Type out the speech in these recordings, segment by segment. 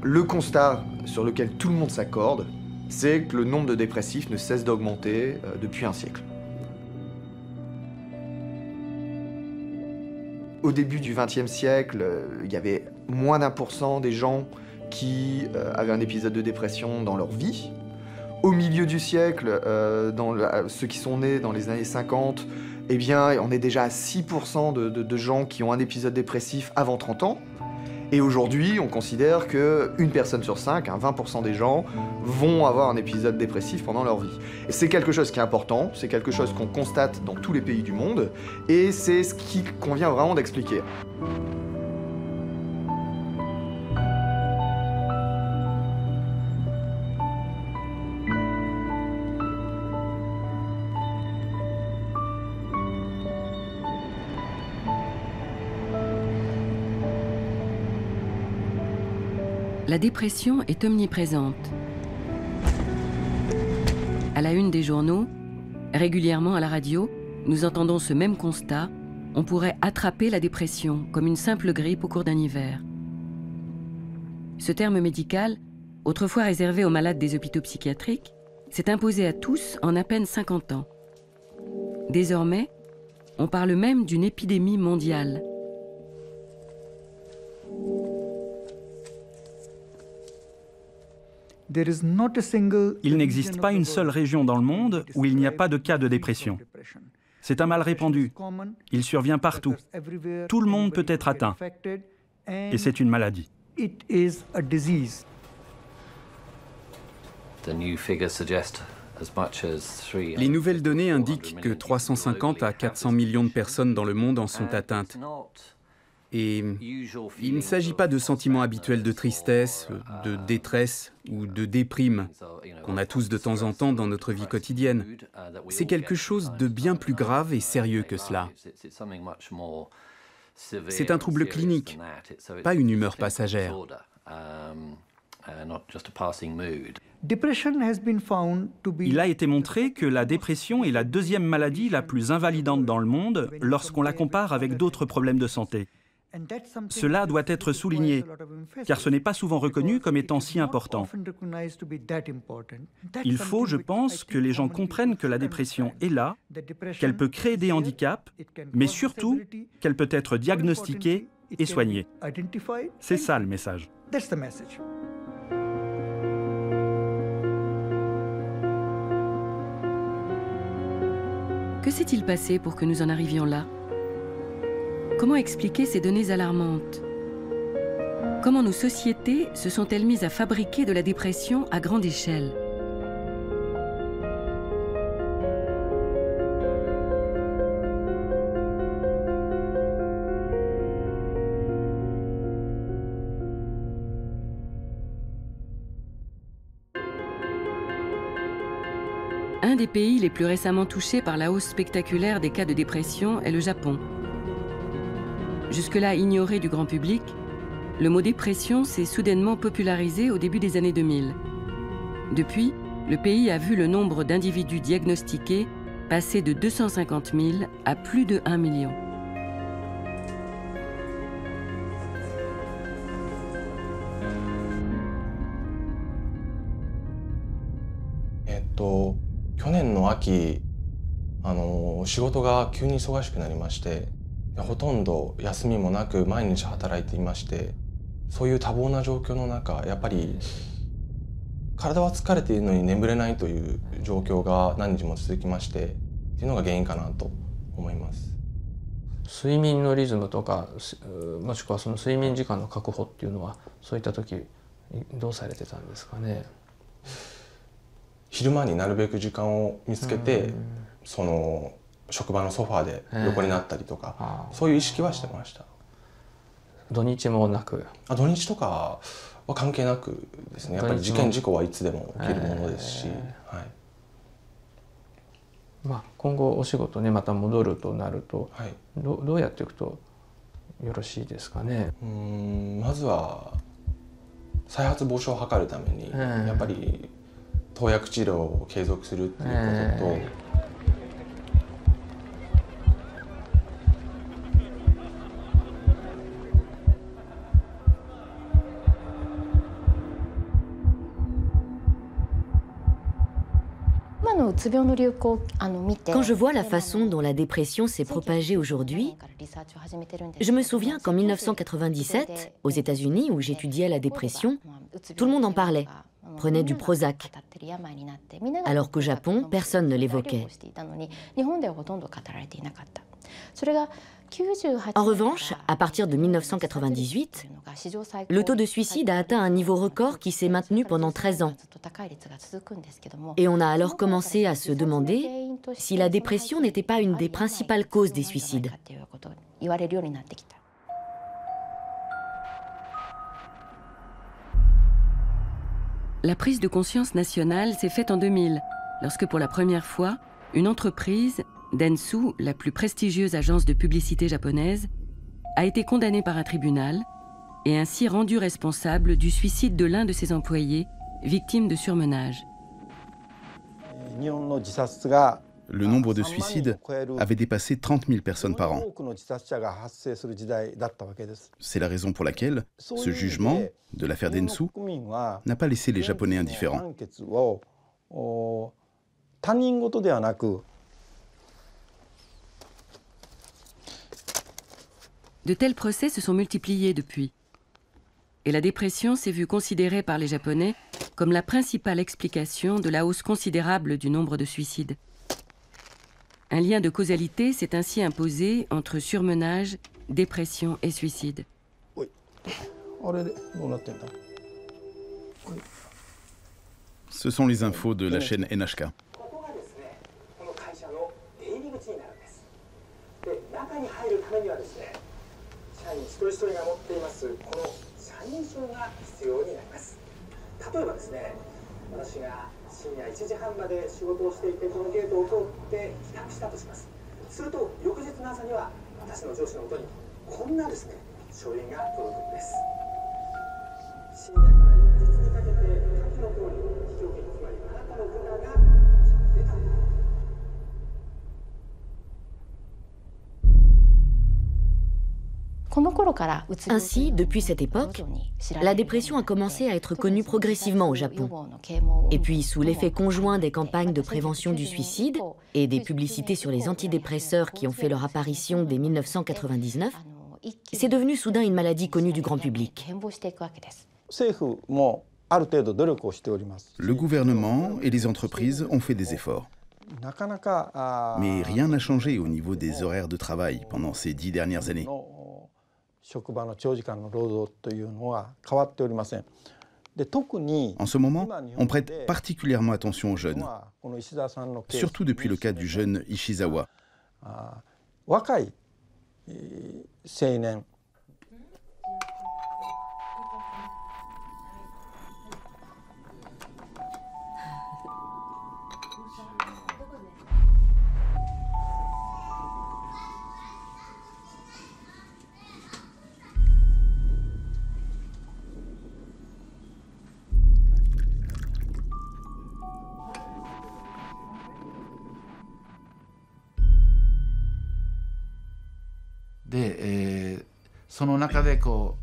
Le constat sur lequel tout le monde s'accorde, c'est que le nombre de dépressifs ne cesse d'augmenter depuis un siècle. Au début du XXe siècle, il y avait moins d'1% des gens qui avaient un épisode de dépression dans leur vie. Au milieu du siècle, ceux qui sont nés dans les années 50, eh bien, on est déjà à 6% de gens qui ont un épisode dépressif avant 30 ans. Et aujourd'hui, on considère qu'une personne sur 5, 20% des gens, vont avoir un épisode dépressif pendant leur vie. Et c'est quelque chose qui est important, c'est quelque chose qu'on constate dans tous les pays du monde, et c'est ce qui convient vraiment d'expliquer. La dépression est omniprésente. À la une des journaux, régulièrement à la radio, nous entendons ce même constat. On pourrait attraper la dépression comme une simple grippe au cours d'un hiver. Ce terme médical, autrefois réservé aux malades des hôpitaux psychiatriques, s'est imposé à tous en à peine 50 ans. Désormais, on parle même d'une épidémie mondiale. Il n'existe pas une seule région dans le monde où il n'y a pas de cas de dépression. C'est un mal répandu. Il survient partout. Tout le monde peut être atteint. Et c'est une maladie. Les nouvelles données indiquent que 350 à 400 millions de personnes dans le monde en sont atteintes. Et il ne s'agit pas de sentiments habituels de tristesse, de détresse ou de déprime qu'on a tous de temps en temps dans notre vie quotidienne. C'est quelque chose de bien plus grave et sérieux que cela. C'est un trouble clinique, pas une humeur passagère. Il a été montré que la dépression est la deuxième maladie la plus invalidante dans le monde lorsqu'on la compare avec d'autres problèmes de santé. Cela doit être souligné, car ce n'est pas souvent reconnu comme étant si important. Il faut, je pense, que les gens comprennent que la dépression est là, qu'elle peut créer des handicaps, mais surtout qu'elle peut être diagnostiquée et soignée. C'est ça le message. Que s'est-il passé pour que nous en arrivions là ? Comment expliquer ces données alarmantes? Comment nos sociétés se sont-elles mises à fabriquer de la dépression à grande échelle? Un des pays les plus récemment touchés par la hausse spectaculaire des cas de dépression est le Japon. Jusque-là ignoré du grand public, le mot dépression s'est soudainement popularisé au début des années 2000. Depuis, le pays a vu le nombre d'individus diagnostiqués passer de 250 000 à plus de 1 million.仕事が急に忙しくなりまして、ほとんど休みもなく毎日働いていまして、そういう多忙な状況の中、やっぱり体は疲れているのに眠れないという状況が何日も続きまして、っていうのが原因かなと思います。睡眠のリズムとか、もしくはその睡眠時間の確保っていうのは、そういった時どうされてたんですかね。昼間になるべく時間を見つけて、その職場のソファーで横になったりとか、そういう意識はしてました。土日もなく？土日とかは関係なくですね。やっぱり事件事故はいつでも起きるものですし、はい。今後お仕事ねまた戻るとなると、はい、どうやっていくとよろしいですかね。まずは再発防止を図るために、やっぱり投薬治療を継続するっていうことと、Quand je vois la façon dont la dépression s'est propagée aujourd'hui, je me souviens qu'en 1997, aux États-Unis, où j'étudiais la dépression, tout le monde en parlait, prenait du Prozac, alors qu'au Japon, personne ne l'évoquait. En revanche, à partir de 1998, le taux de suicide a atteint un niveau record qui s'est maintenu pendant 13 ans. Et on a alors commencé à se demander si la dépression n'était pas une des principales causes des suicides. La prise de conscience nationale s'est faite en 2000, lorsque pour la première fois, une entreprise, Dentsu, la plus prestigieuse agence de publicité japonaise, a été condamnée par un tribunal et ainsi rendue responsable du suicide de l'un de ses employés, victime de surmenage. Le nombre de suicides avait dépassé 30 000 personnes par an. C'est la raison pour laquelle ce jugement de l'affaire Dentsu n'a pas laissé les Japonais indifférents. De tels procès se sont multipliés depuis. Et la dépression s'est vue considérée par les Japonais comme la principale explication de la hausse considérable du nombre de suicides. Un lien de causalité s'est ainsi imposé entre surmenage, dépression et suicide. Ce sont les infos de la chaîne NHK. Ainsi, depuis cette époque, la dépression a commencé à être connue progressivement au Japon. Et puis, sous l'effet conjoint des campagnes de prévention du suicide et des publicités sur les antidépresseurs qui ont fait leur apparition dès 1999, c'est devenu soudain une maladie connue du grand public. Le gouvernement et les entreprises ont fait des efforts. Mais rien n'a changé au niveau des horaires de travail pendant ces 10 dernières années. En ce moment, on prête particulièrement attention aux jeunes, surtout depuis le cas du jeune Ishizawa.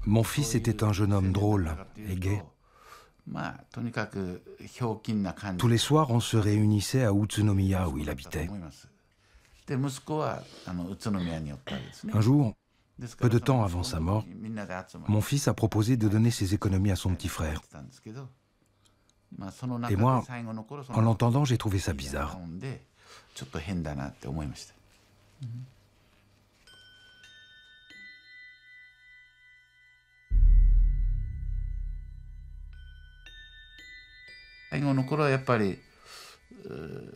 Mon fils était un jeune homme drôle et gai. Tous les soirs, on se réunissait à Utsunomiya où il habitait. Un jour, peu de temps avant sa mort, mon fils a proposé de donner ses économies à son petit frère. Et moi, en l'entendant, j'ai trouvé ça bizarre.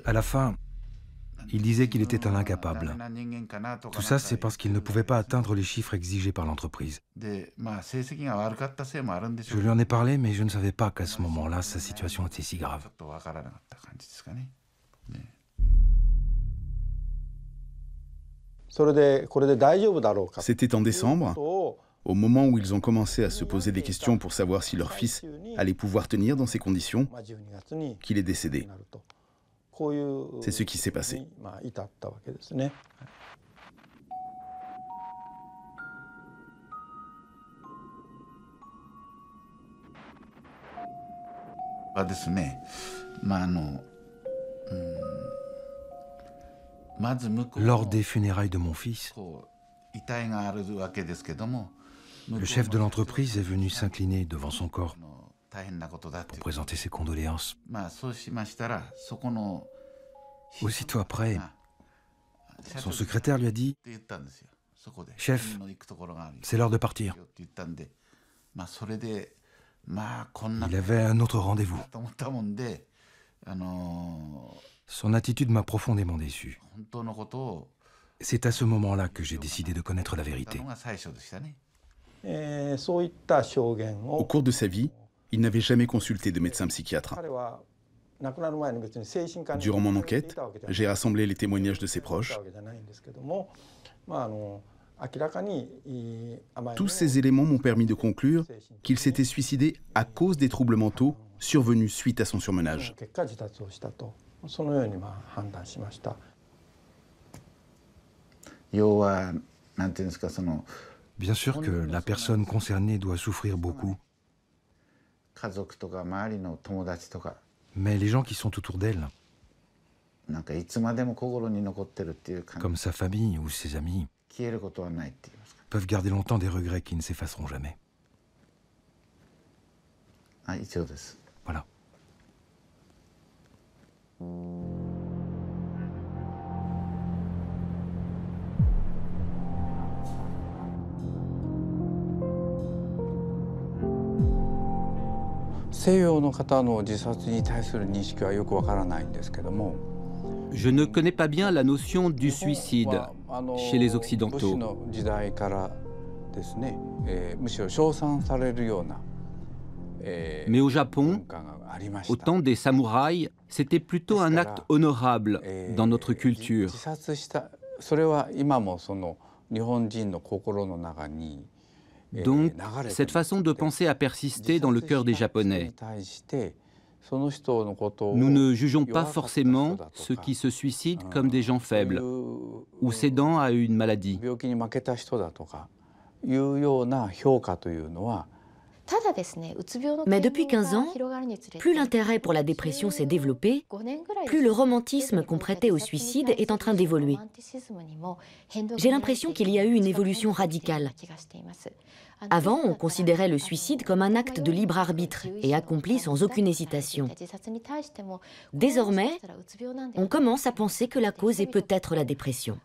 À la fin, il disait qu'il était un incapable. Tout ça, c'est parce qu'il ne pouvait pas atteindre les chiffres exigés par l'entreprise. Je lui en ai parlé, mais je ne savais pas qu'à ce moment-là, sa situation était si grave. C'était en décembre, au moment où ils ont commencé à se poser des questions pour savoir si leur fils allait pouvoir tenir dans ces conditions, qu'il est décédé. C'est ce qui s'est passé. Lors des funérailles de mon fils, le chef de l'entreprise est venu s'incliner devant son corps pour présenter ses condoléances. Aussitôt après, son secrétaire lui a dit « Chef, c'est l'heure de partir ». Il avait un autre rendez-vous. Son attitude m'a profondément déçu. C'est à ce moment-là que j'ai décidé de connaître la vérité. Au cours de sa vie, il n'avait jamais consulté de médecin psychiatre. Durant mon enquête, j'ai rassemblé les témoignages de ses proches. Tous ces éléments m'ont permis de conclure qu'il s'était suicidé à cause des troubles mentaux survenus suite à son surmenage. Bien sûr que la personne concernée doit souffrir beaucoup, mais les gens qui sont autour d'elle, comme sa famille ou ses amis, peuvent garder longtemps des regrets qui ne s'effaceront jamais. Voilà. Je ne connais pas bien la notion du suicide chez les Occidentaux. Mais au Japon, au temps des samouraïs, c'était plutôt un acte honorable dans notre culture. Donc, cette façon de penser a persisté dans le cœur des Japonais. Nous ne jugeons pas forcément ceux qui se suicident comme des gens faibles ou cédant à une maladie. Mais depuis 15 ans, plus l'intérêt pour la dépression s'est développé, plus le romantisme qu'on prêtait au suicide est en train d'évoluer. J'ai l'impression qu'il y a eu une évolution radicale. Avant, on considérait le suicide comme un acte de libre arbitre et accompli sans aucune hésitation. Désormais, on commence à penser que la cause est peut-être la dépression.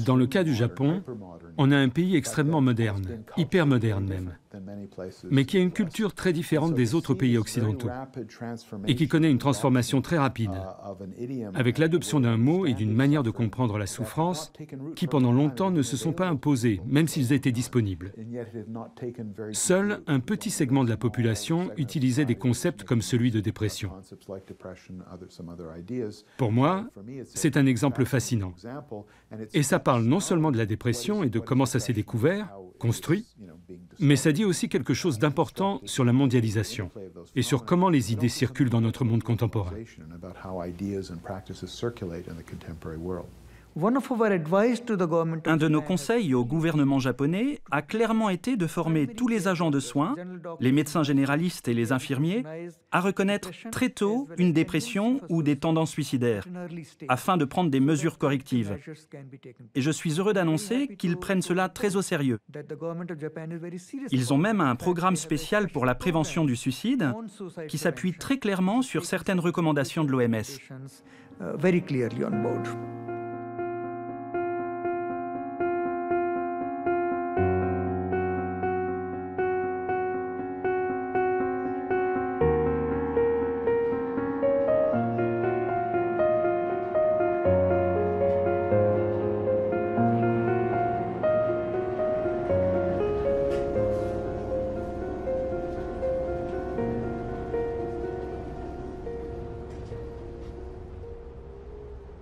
Dans le cas du Japon, on a un pays extrêmement moderne, hyper moderne même, mais qui a une culture très différente des autres pays occidentaux et qui connaît une transformation très rapide, avec l'adoption d'un mot et d'une manière de comprendre la souffrance qui pendant longtemps ne se sont pas imposés, même s'ils étaient disponibles. Seul un petit segment de la population utilisait des concepts comme celui de dépression. Pour moi, c'est un exemple fascinant. Et ça parle non seulement de la dépression et de comment ça s'est découvert, construit, mais ça dit aussi quelque chose d'important sur la mondialisation et sur comment les idées circulent dans notre monde contemporain. Un de nos conseils au gouvernement japonais a clairement été de former tous les agents de soins, les médecins généralistes et les infirmiers, à reconnaître très tôt une dépression ou des tendances suicidaires, afin de prendre des mesures correctives. Et je suis heureux d'annoncer qu'ils prennent cela très au sérieux. Ils ont même un programme spécial pour la prévention du suicide qui s'appuie très clairement sur certaines recommandations de l'OMS.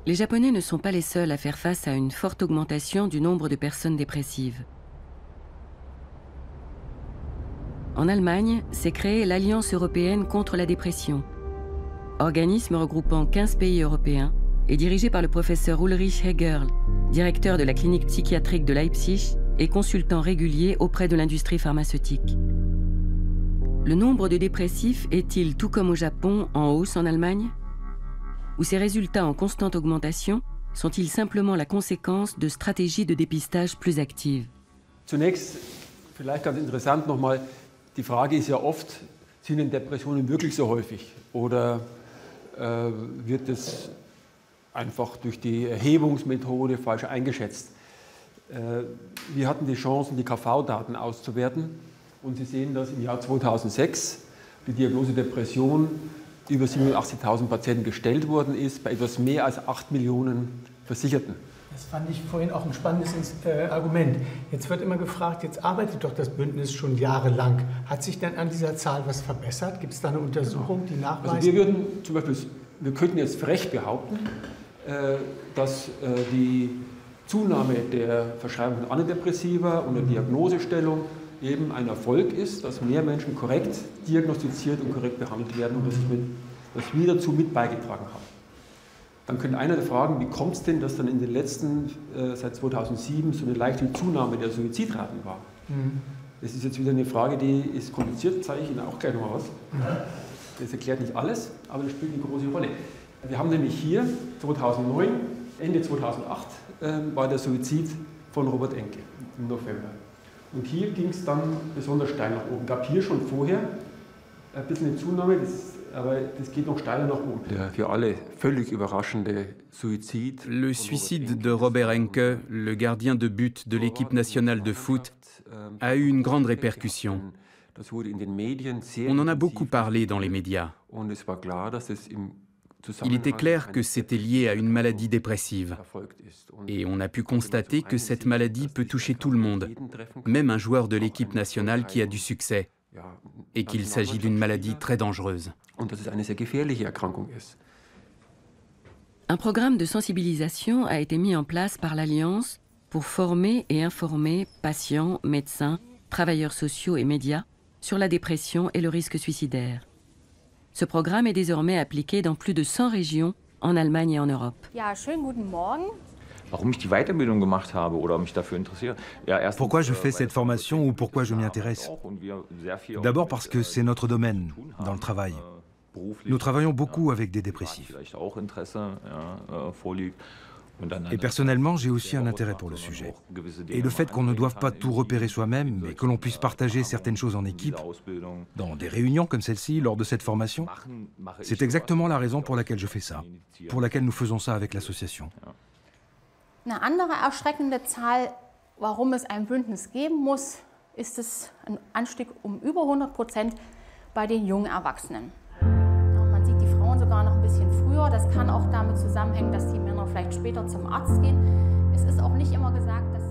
Les Japonais ne sont pas les seuls à faire face à une forte augmentation du nombre de personnes dépressives. En Allemagne, s'est créée l'Alliance européenne contre la dépression, organisme regroupant 15 pays européens et dirigé par le professeur Ulrich Hegerl, directeur de la clinique psychiatrique de Leipzig et consultant régulier auprès de l'industrie pharmaceutique. Le nombre de dépressifs est-il, tout comme au Japon, en hausse en Allemagne? Ou ces résultats en constante augmentation sont-ils simplement la conséquence de stratégies de dépistage plus actives? Zunächst, vielleicht ganz interessant nochmal, die Frage ist ja oft, sind denn Depressionen wirklich so häufig? Oder wird es einfach durch die Erhebungsmethode falsch eingeschätzt? Wir hatten die Chance, die KV-Daten auszuwerten und Sie sehen, dass im Jahr 2006 die Diagnose Depression über 87.000 Patienten gestellt worden ist, bei etwas mehr als 8 Millionen Versicherten. Das fand ich vorhin auch ein spannendes Argument. Jetzt wird immer gefragt, jetzt arbeitet doch das Bündnis schon jahrelang. Hat sich denn an dieser Zahl was verbessert? Gibt es da eine Untersuchung, die nachweist? Also wir würden zum Beispiel, wir könnten jetzt frech behaupten, dass die Zunahme der Verschreibung von Antidepressiva und der Diagnosestellung eben ein Erfolg ist, dass mehr Menschen korrekt diagnostiziert und korrekt behandelt werden und dass wir dazu mit beigetragen haben. Dann könnte einer fragen, wie kommt es denn, dass dann in den letzten, seit 2007, so eine leichte Zunahme der Suizidraten war? Das ist jetzt wieder eine Frage, die ist kompliziert, zeige ich Ihnen auch gleich noch was. Das erklärt nicht alles, aber das spielt eine große Rolle. Wir haben nämlich hier 2009, Ende 2008, war der Suizid von Robert Enke im November. Und hier ging es dann besonders steil nach oben. Gab hier schon vorher ein bisschen eine Zunahme, aber das geht noch steiler nach oben. Der für alle völlig überraschende Suizid. Le suicide de Robert Enke, le gardien de but de l'équipe nationale de foot, a eu une grande répercussion. On en a beaucoup parlé dans les médias. Il était clair que c'était lié à une maladie dépressive. Et on a pu constater que cette maladie peut toucher tout le monde, même un joueur de l'équipe nationale qui a du succès, et qu'il s'agit d'une maladie très dangereuse. Un programme de sensibilisation a été mis en place par l'Alliance pour former et informer patients, médecins, travailleurs sociaux et médias sur la dépression et le risque suicidaire. Ce programme est désormais appliqué dans plus de 100 régions en Allemagne et en Europe. Pourquoi je fais cette formation ou pourquoi je m'y intéresse? D'abord parce que c'est notre domaine dans le travail. Nous travaillons beaucoup avec des dépressifs. Et personnellement, j'ai aussi un intérêt pour le sujet. Et le fait qu'on ne doive pas tout repérer soi-même, mais que l'on puisse partager certaines choses en équipe, dans des réunions comme celle-ci, lors de cette formation, c'est exactement la raison pour laquelle je fais ça, pour laquelle nous faisons ça avec l'association. Eine andere erschreckende Zahl, warum es ein Bündnis geben muss, ist es ein Anstieg über 100% bei den jungen Erwachsenen. Man sieht die Frauen sogar noch ein bisschen früher. Das kann auch damit zusammenhängen, dass die Männer vielleicht später zum Arzt gehen. Es ist auch nicht immer gesagt, dass...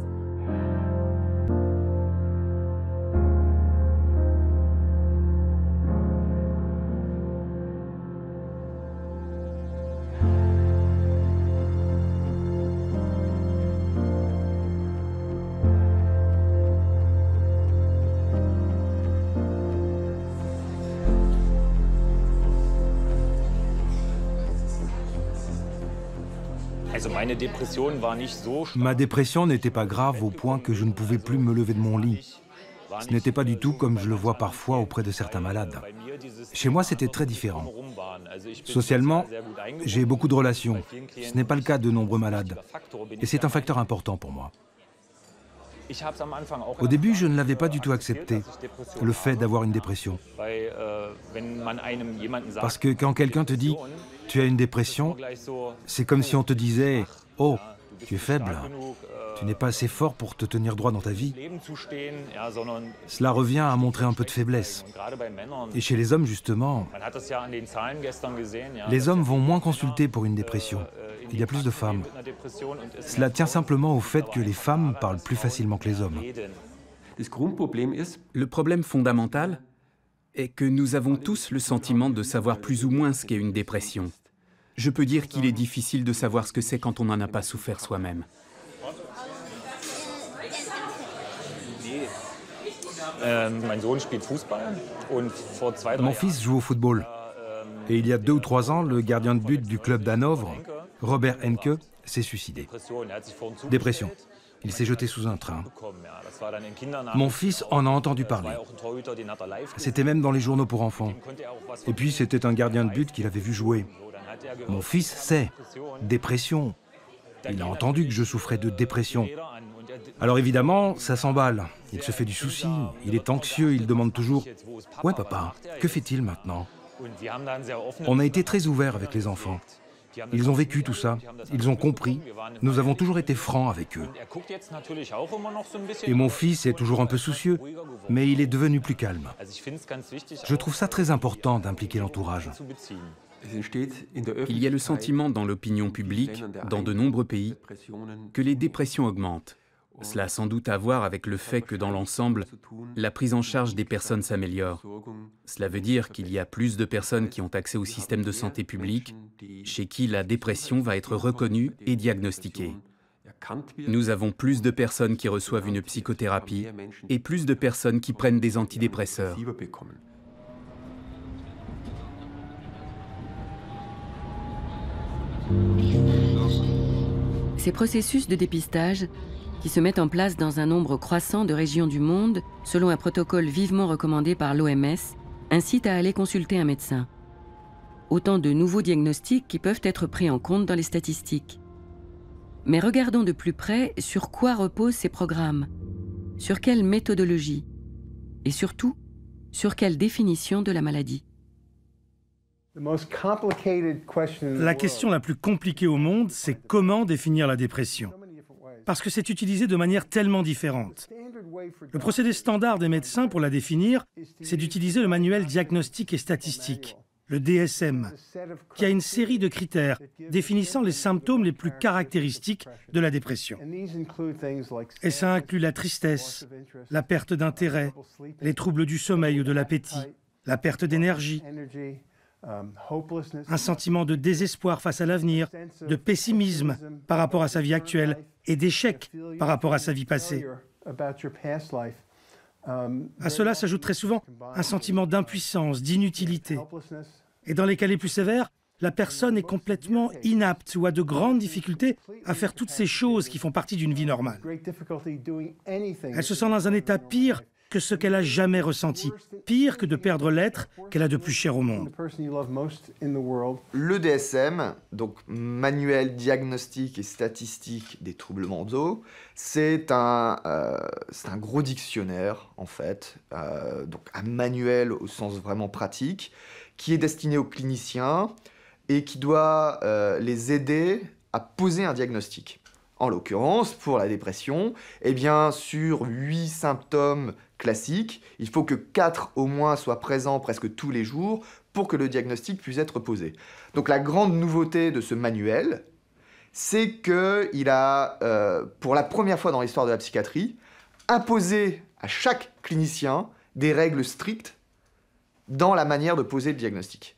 Ma dépression n'était pas grave au point que je ne pouvais plus me lever de mon lit. Ce n'était pas du tout comme je le vois parfois auprès de certains malades. Chez moi, c'était très différent. Socialement, j'ai beaucoup de relations. Ce n'est pas le cas de nombreux malades. Et c'est un facteur important pour moi. Au début, je ne l'avais pas du tout accepté, le fait d'avoir une dépression. Parce que quand quelqu'un te dit « tu as une dépression », c'est comme si on te disait « oh, tu es faible, tu n'es pas assez fort pour te tenir droit dans ta vie ». Cela revient à montrer un peu de faiblesse. Et chez les hommes, justement, les hommes vont moins consulter pour une dépression. Il y a plus de femmes. Cela tient simplement au fait que les femmes parlent plus facilement que les hommes. Le problème fondamental est que nous avons tous le sentiment de savoir plus ou moins ce qu'est une dépression. Je peux dire qu'il est difficile de savoir ce que c'est quand on n'en a pas souffert soi-même. Mon fils joue au football. Et il y a 2 ou 3 ans, le gardien de but du club d'Hanovre, Robert Enke, s'est suicidé. Dépression. Il s'est jeté sous un train. Mon fils en a entendu parler. C'était même dans les journaux pour enfants. Et puis c'était un gardien de but qu'il avait vu jouer. Mon fils sait. Dépression. Il a entendu que je souffrais de dépression. Alors évidemment, ça s'emballe. Il se fait du souci. Il est anxieux. Il demande toujours « Ouais papa, que fait-il maintenant ?» On a été très ouverts avec les enfants. Ils ont vécu tout ça, ils ont compris. Nous avons toujours été francs avec eux. Et mon fils est toujours un peu soucieux, mais il est devenu plus calme. Je trouve ça très important d'impliquer l'entourage. Il y a le sentiment dans l'opinion publique, dans de nombreux pays, que les dépressions augmentent. Cela a sans doute à voir avec le fait que dans l'ensemble, la prise en charge des personnes s'améliore. Cela veut dire qu'il y a plus de personnes qui ont accès au système de santé publique, chez qui la dépression va être reconnue et diagnostiquée. Nous avons plus de personnes qui reçoivent une psychothérapie et plus de personnes qui prennent des antidépresseurs. Ces processus de dépistage, qui se mettent en place dans un nombre croissant de régions du monde, selon un protocole vivement recommandé par l'OMS, incitent à aller consulter un médecin. Autant de nouveaux diagnostics qui peuvent être pris en compte dans les statistiques. Mais regardons de plus près sur quoi reposent ces programmes, sur quelle méthodologie, et surtout, sur quelle définition de la maladie. La question la plus compliquée au monde, c'est comment définir la dépression. Parce que c'est utilisé de manière tellement différente. Le procédé standard des médecins pour la définir, c'est d'utiliser le manuel diagnostique et statistique, le DSM, qui a une série de critères définissant les symptômes les plus caractéristiques de la dépression. Et ça inclut la tristesse, la perte d'intérêt, les troubles du sommeil ou de l'appétit, la perte d'énergie, un sentiment de désespoir face à l'avenir, de pessimisme par rapport à sa vie actuelle et d'échec par rapport à sa vie passée. À cela s'ajoute très souvent un sentiment d'impuissance, d'inutilité. Et dans les cas les plus sévères, la personne est complètement inapte ou a de grandes difficultés à faire toutes ces choses qui font partie d'une vie normale. Elle se sent dans un état pire que ce qu'elle a jamais ressenti, pire que de perdre l'être qu'elle a de plus cher au monde. Le DSM, donc manuel diagnostique et statistique des troubles mentaux, c'est un gros dictionnaire en fait, donc un manuel au sens vraiment pratique, qui est destiné aux cliniciens et qui doit les aider à poser un diagnostic. En l'occurrence, pour la dépression, eh bien, sur 8 symptômes classiques, il faut que 4 au moins soient présents presque tous les jours pour que le diagnostic puisse être posé. Donc la grande nouveauté de ce manuel, c'est qu'il a, pour la première fois dans l'histoire de la psychiatrie, imposé à chaque clinicien des règles strictes dans la manière de poser le diagnostic.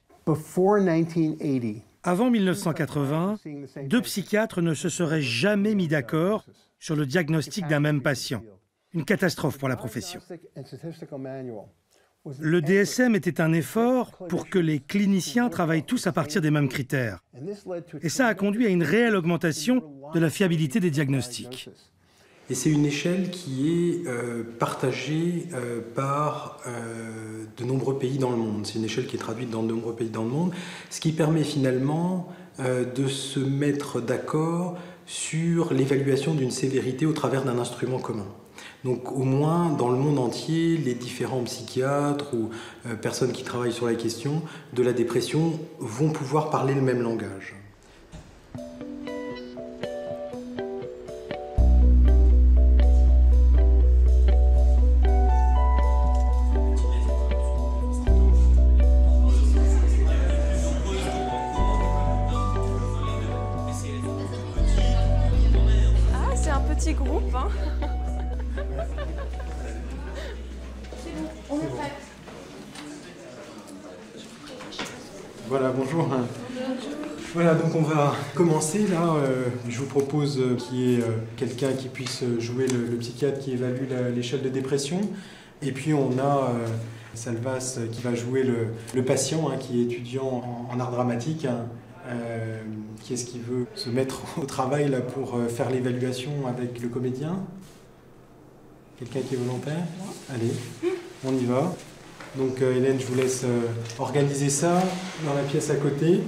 Avant 1980, 2 psychiatres ne se seraient jamais mis d'accord sur le diagnostic d'un même patient. Une catastrophe pour la profession. Le DSM était un effort pour que les cliniciens travaillent tous à partir des mêmes critères. Et ça a conduit à une réelle augmentation de la fiabilité des diagnostics. Et c'est une échelle qui est partagée par de nombreux pays dans le monde. C'est une échelle qui est traduite dans de nombreux pays dans le monde, ce qui permet finalement de se mettre d'accord sur l'évaluation d'une sévérité au travers d'un instrument commun. Donc au moins dans le monde entier, les différents psychiatres ou personnes qui travaillent sur la question de la dépression vont pouvoir parler le même langage. Groupe. Hein. On est prêt. Voilà, bonjour. Voilà, donc on va commencer là. Je vous propose qu'il y ait quelqu'un qui puisse jouer le psychiatre qui évalue l'échelle de dépression. Et puis on a Salvas qui va jouer le patient, qui est étudiant en art dramatique, qui est-ce qui veut se mettre au travail là, pour faire l'évaluation avec le comédien? Quelqu'un qui est volontaire? Allez, on y va. Donc Hélène, je vous laisse organiser ça dans la pièce à côté.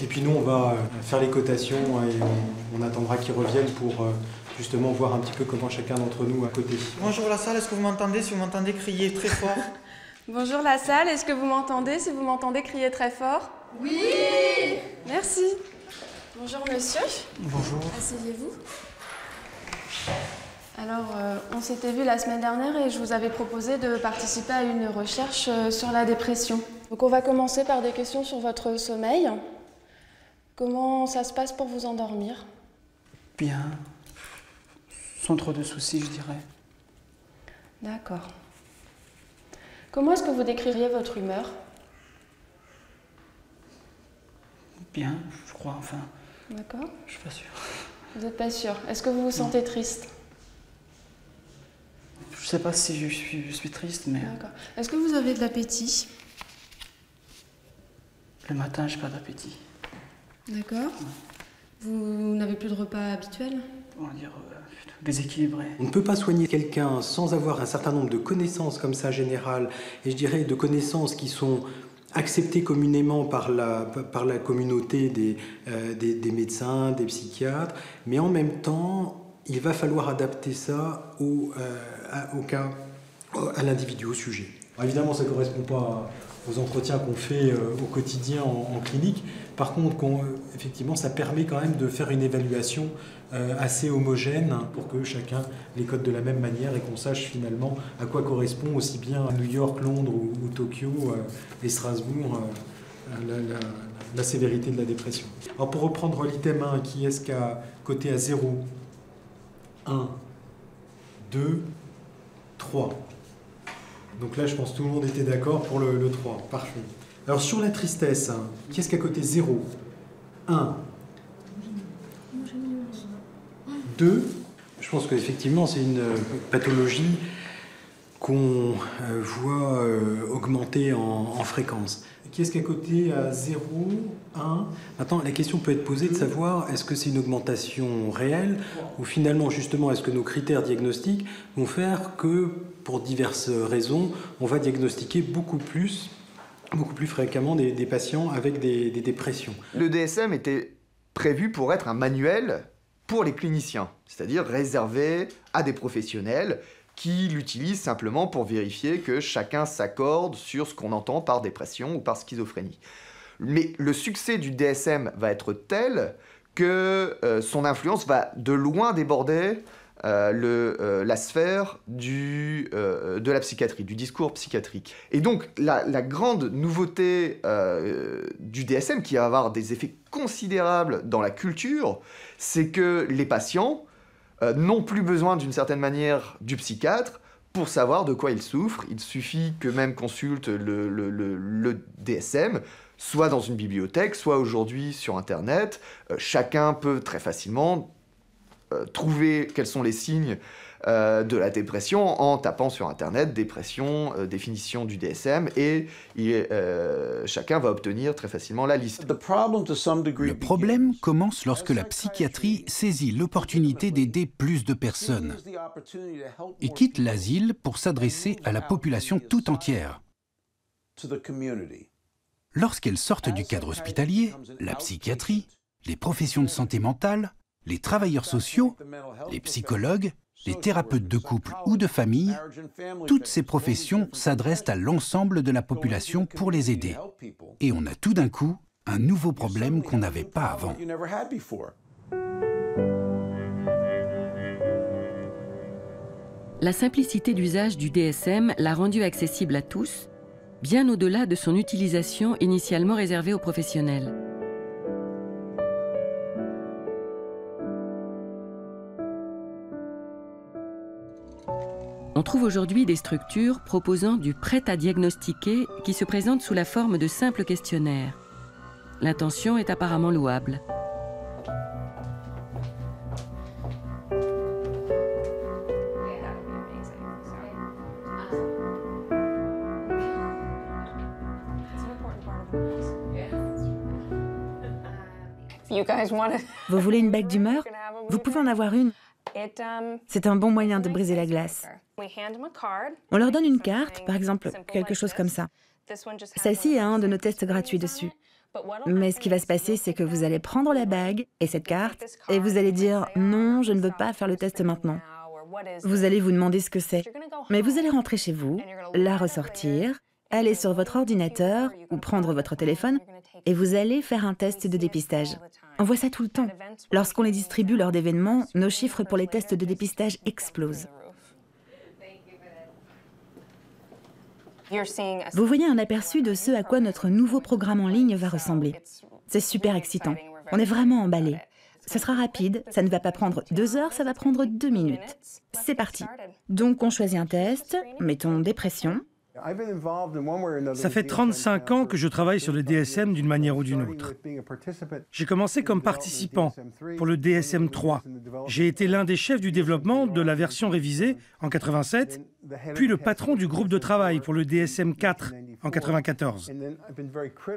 Et puis nous, on va faire les cotations et on attendra qu'ils reviennent pour justement voir un petit peu comment chacun d'entre nous à côté. Bonjour la salle, est-ce que vous m'entendez? Si vous m'entendez crier très fort. Bonjour la salle, est-ce que vous m'entendez? Si vous m'entendez crier très fort. Oui! Merci. Bonjour monsieur. Bonjour. Asseyez-vous. Alors, on s'était vu la semaine dernière et je vous avais proposé de participer à une recherche sur la dépression. Donc on va commencer par des questions sur votre sommeil. Comment ça se passe pour vous endormir? Bien. Sans trop de soucis, je dirais. D'accord. Comment est-ce que vous décririez votre humeur? Bien, je crois, enfin. D'accord. Je suis pas sûr. Vous n'êtes pas sûr. Est-ce que vous vous sentez triste? Je sais pas si je suis triste, mais... D'accord. Est-ce que vous avez de l'appétit? Le matin, j'ai pas d'appétit. D'accord. Vous n'avez plus de repas habituels? On va dire déséquilibré. On ne peut pas soigner quelqu'un sans avoir un certain nombre de connaissances comme ça générales, et je dirais de connaissances qui sont acceptées communément par la communauté des médecins, des psychiatres, mais en même temps, il va falloir adapter ça au cas, à l'individu, au sujet. Alors évidemment, ça ne correspond pas aux entretiens qu'on fait au quotidien en clinique. Par contre, effectivement, ça permet quand même de faire une évaluation assez homogène pour que chacun les code de la même manière et qu'on sache finalement à quoi correspond aussi bien New York, Londres ou Tokyo et Strasbourg la sévérité de la dépression. Alors pour reprendre l'item 1, qui est-ce qu'a coté à 0? 1, 2, 3. Donc là, je pense que tout le monde était d'accord pour le 3. Parfait. Alors sur la tristesse, qui est-ce qu'a coté 0? 1, 2. Je pense qu'effectivement, c'est une pathologie qu'on voit augmenter en fréquence. Qui est-ce qu'a coté à 0, 1? Maintenant, la question peut être posée de savoir est-ce que c'est une augmentation réelle ou finalement, justement, est-ce que nos critères diagnostiques vont faire que, pour diverses raisons, on va diagnostiquer beaucoup plus fréquemment des patients avec des dépressions. Le DSM était prévu pour être un manuel pour les cliniciens, c'est-à-dire réservé à des professionnels qui l'utilisent simplement pour vérifier que chacun s'accorde sur ce qu'on entend par dépression ou par schizophrénie. Mais le succès du DSM va être tel que son influence va de loin déborder la sphère de la psychiatrie, du discours psychiatrique. Et donc, la grande nouveauté du DSM, qui va avoir des effets considérables dans la culture, c'est que les patients n'ont plus besoin, d'une certaine manière, du psychiatre pour savoir de quoi ils souffrent. Il suffit qu'eux-mêmes consultent le DSM, soit dans une bibliothèque, soit aujourd'hui sur Internet. Chacun peut très facilement trouver quels sont les signes de la dépression en tapant sur Internet dépression, définition du DSM, et chacun va obtenir très facilement la liste. Le problème commence lorsque la psychiatrie saisit l'opportunité d'aider plus de personnes et quitte l'asile pour s'adresser à la population tout entière. Lorsqu'elles sortent du cadre hospitalier, la psychiatrie, les professions de santé mentale, les travailleurs sociaux, les psychologues, les thérapeutes de couple ou de famille, toutes ces professions s'adressent à l'ensemble de la population pour les aider. Et on a tout d'un coup un nouveau problème qu'on n'avait pas avant. La simplicité d'usage du DSM l'a rendu accessible à tous, bien au-delà de son utilisation initialement réservée aux professionnels. On trouve aujourd'hui des structures proposant du prêt à diagnostiquer qui se présentent sous la forme de simples questionnaires. L'intention est apparemment louable. Vous voulez une bague d'humeur? Vous pouvez en avoir une. C'est un bon moyen de briser la glace. On leur donne une carte, par exemple, quelque chose comme ça. Celle-ci a un de nos tests gratuits dessus. Mais ce qui va se passer, c'est que vous allez prendre la bague et cette carte, et vous allez dire « Non, je ne veux pas faire le test maintenant ». Vous allez vous demander ce que c'est. Mais vous allez rentrer chez vous, la ressortir, aller sur votre ordinateur ou prendre votre téléphone, et vous allez faire un test de dépistage. On voit ça tout le temps. Lorsqu'on les distribue lors d'événements, nos chiffres pour les tests de dépistage explosent. Vous voyez un aperçu de ce à quoi notre nouveau programme en ligne va ressembler. C'est super excitant. On est vraiment emballés. Ce sera rapide, ça ne va pas prendre 2 heures, ça va prendre 2 minutes. C'est parti. Donc on choisit un test, mettons dépression. Ça fait 35 ans que je travaille sur le DSM d'une manière ou d'une autre. J'ai commencé comme participant pour le DSM-3. J'ai été l'un des chefs du développement de la version révisée en 87, puis le patron du groupe de travail pour le DSM-4 en 94.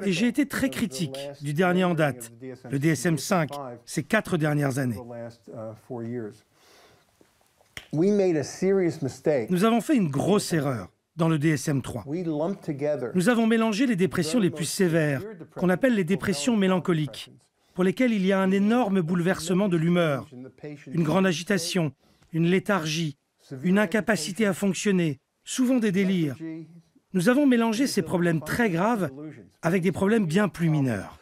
Et j'ai été très critique du dernier en date, le DSM-5, ces 4 dernières années. Nous avons fait une grosse erreur dans le DSM-3. Nous avons mélangé les dépressions les plus sévères, qu'on appelle les dépressions mélancoliques, pour lesquelles il y a un énorme bouleversement de l'humeur, une grande agitation, une léthargie, une incapacité à fonctionner, souvent des délires. Nous avons mélangé ces problèmes très graves avec des problèmes bien plus mineurs.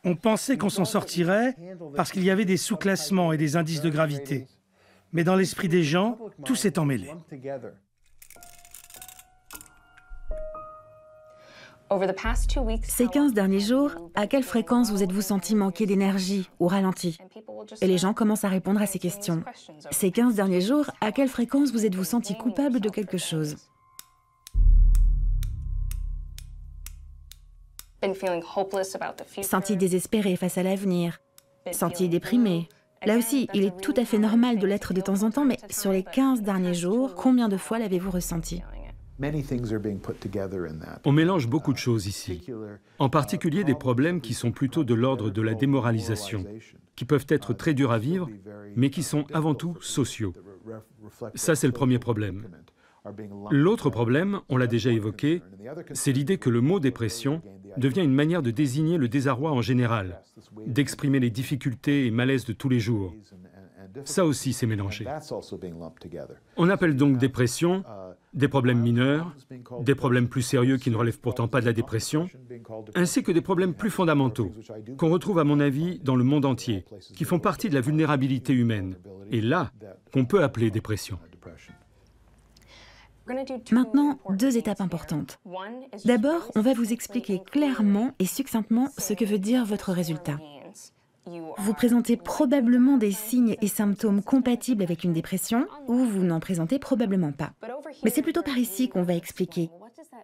On pensait qu'on s'en sortirait parce qu'il y avait des sous-classements et des indices de gravité. Mais dans l'esprit des gens, tout s'est emmêlé. Ces 15 derniers jours, à quelle fréquence vous êtes-vous senti manquer d'énergie ou ralenti? Et les gens commencent à répondre à ces questions. Ces 15 derniers jours, à quelle fréquence vous êtes-vous senti coupable de quelque chose? Senti désespéré face à l'avenir? Senti déprimé? Là aussi, il est tout à fait normal de l'être de temps en temps, mais sur les 15 derniers jours, combien de fois l'avez-vous ressenti? On mélange beaucoup de choses ici, en particulier des problèmes qui sont plutôt de l'ordre de la démoralisation, qui peuvent être très durs à vivre, mais qui sont avant tout sociaux. Ça, c'est le premier problème. L'autre problème, on l'a déjà évoqué, c'est l'idée que le mot dépression devient une manière de désigner le désarroi en général, d'exprimer les difficultés et malaises de tous les jours. Ça aussi, c'est mélangé. On appelle donc dépression des problèmes mineurs, des problèmes plus sérieux qui ne relèvent pourtant pas de la dépression, ainsi que des problèmes plus fondamentaux, qu'on retrouve à mon avis dans le monde entier, qui font partie de la vulnérabilité humaine, et là, qu'on peut appeler dépression. Maintenant, 2 étapes importantes. D'abord, on va vous expliquer clairement et succinctement ce que veut dire votre résultat. Vous présentez probablement des signes et symptômes compatibles avec une dépression, ou vous n'en présentez probablement pas. Mais c'est plutôt par ici qu'on va expliquer.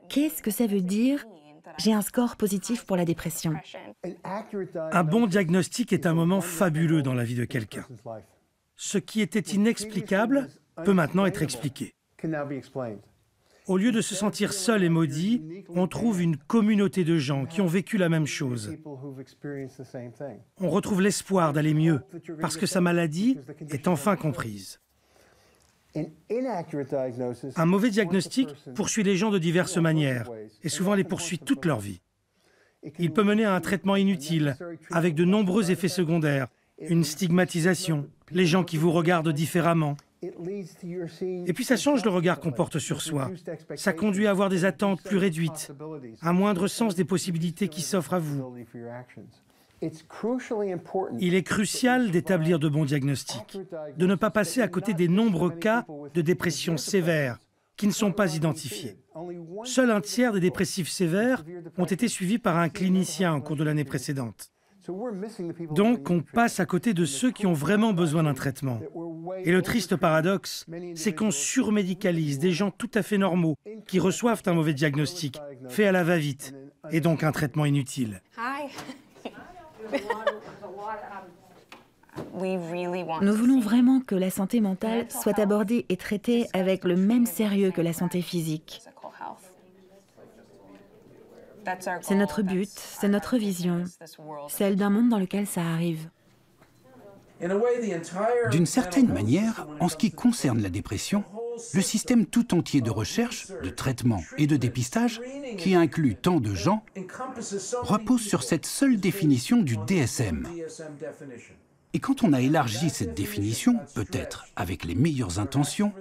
Qu'est-ce que ça veut dire « j'ai un score positif pour la dépression ». Un bon diagnostic est un moment fabuleux dans la vie de quelqu'un. Ce qui était inexplicable peut maintenant être expliqué. Au lieu de se sentir seul et maudit, on trouve une communauté de gens qui ont vécu la même chose. On retrouve l'espoir d'aller mieux, parce que sa maladie est enfin comprise. Un mauvais diagnostic poursuit les gens de diverses manières, et souvent les poursuit toute leur vie. Il peut mener à un traitement inutile, avec de nombreux effets secondaires, une stigmatisation, les gens qui vous regardent différemment. Et puis ça change le regard qu'on porte sur soi. Ça conduit à avoir des attentes plus réduites, un moindre sens des possibilités qui s'offrent à vous. Il est crucial d'établir de bons diagnostics, de ne pas passer à côté des nombreux cas de dépression sévère qui ne sont pas identifiés. Seul un tiers des dépressifs sévères ont été suivis par un clinicien au cours de l'année précédente. Donc, on passe à côté de ceux qui ont vraiment besoin d'un traitement. Et le triste paradoxe, c'est qu'on surmédicalise des gens tout à fait normaux qui reçoivent un mauvais diagnostic, fait à la va-vite, et donc un traitement inutile. Nous voulons vraiment que la santé mentale soit abordée et traitée avec le même sérieux que la santé physique. C'est notre but, c'est notre vision, celle d'un monde dans lequel ça arrive. D'une certaine manière, en ce qui concerne la dépression, le système tout entier de recherche, de traitement et de dépistage, qui inclut tant de gens, repose sur cette seule définition du DSM. Et quand on a élargi cette définition, peut-être avec les meilleures intentions,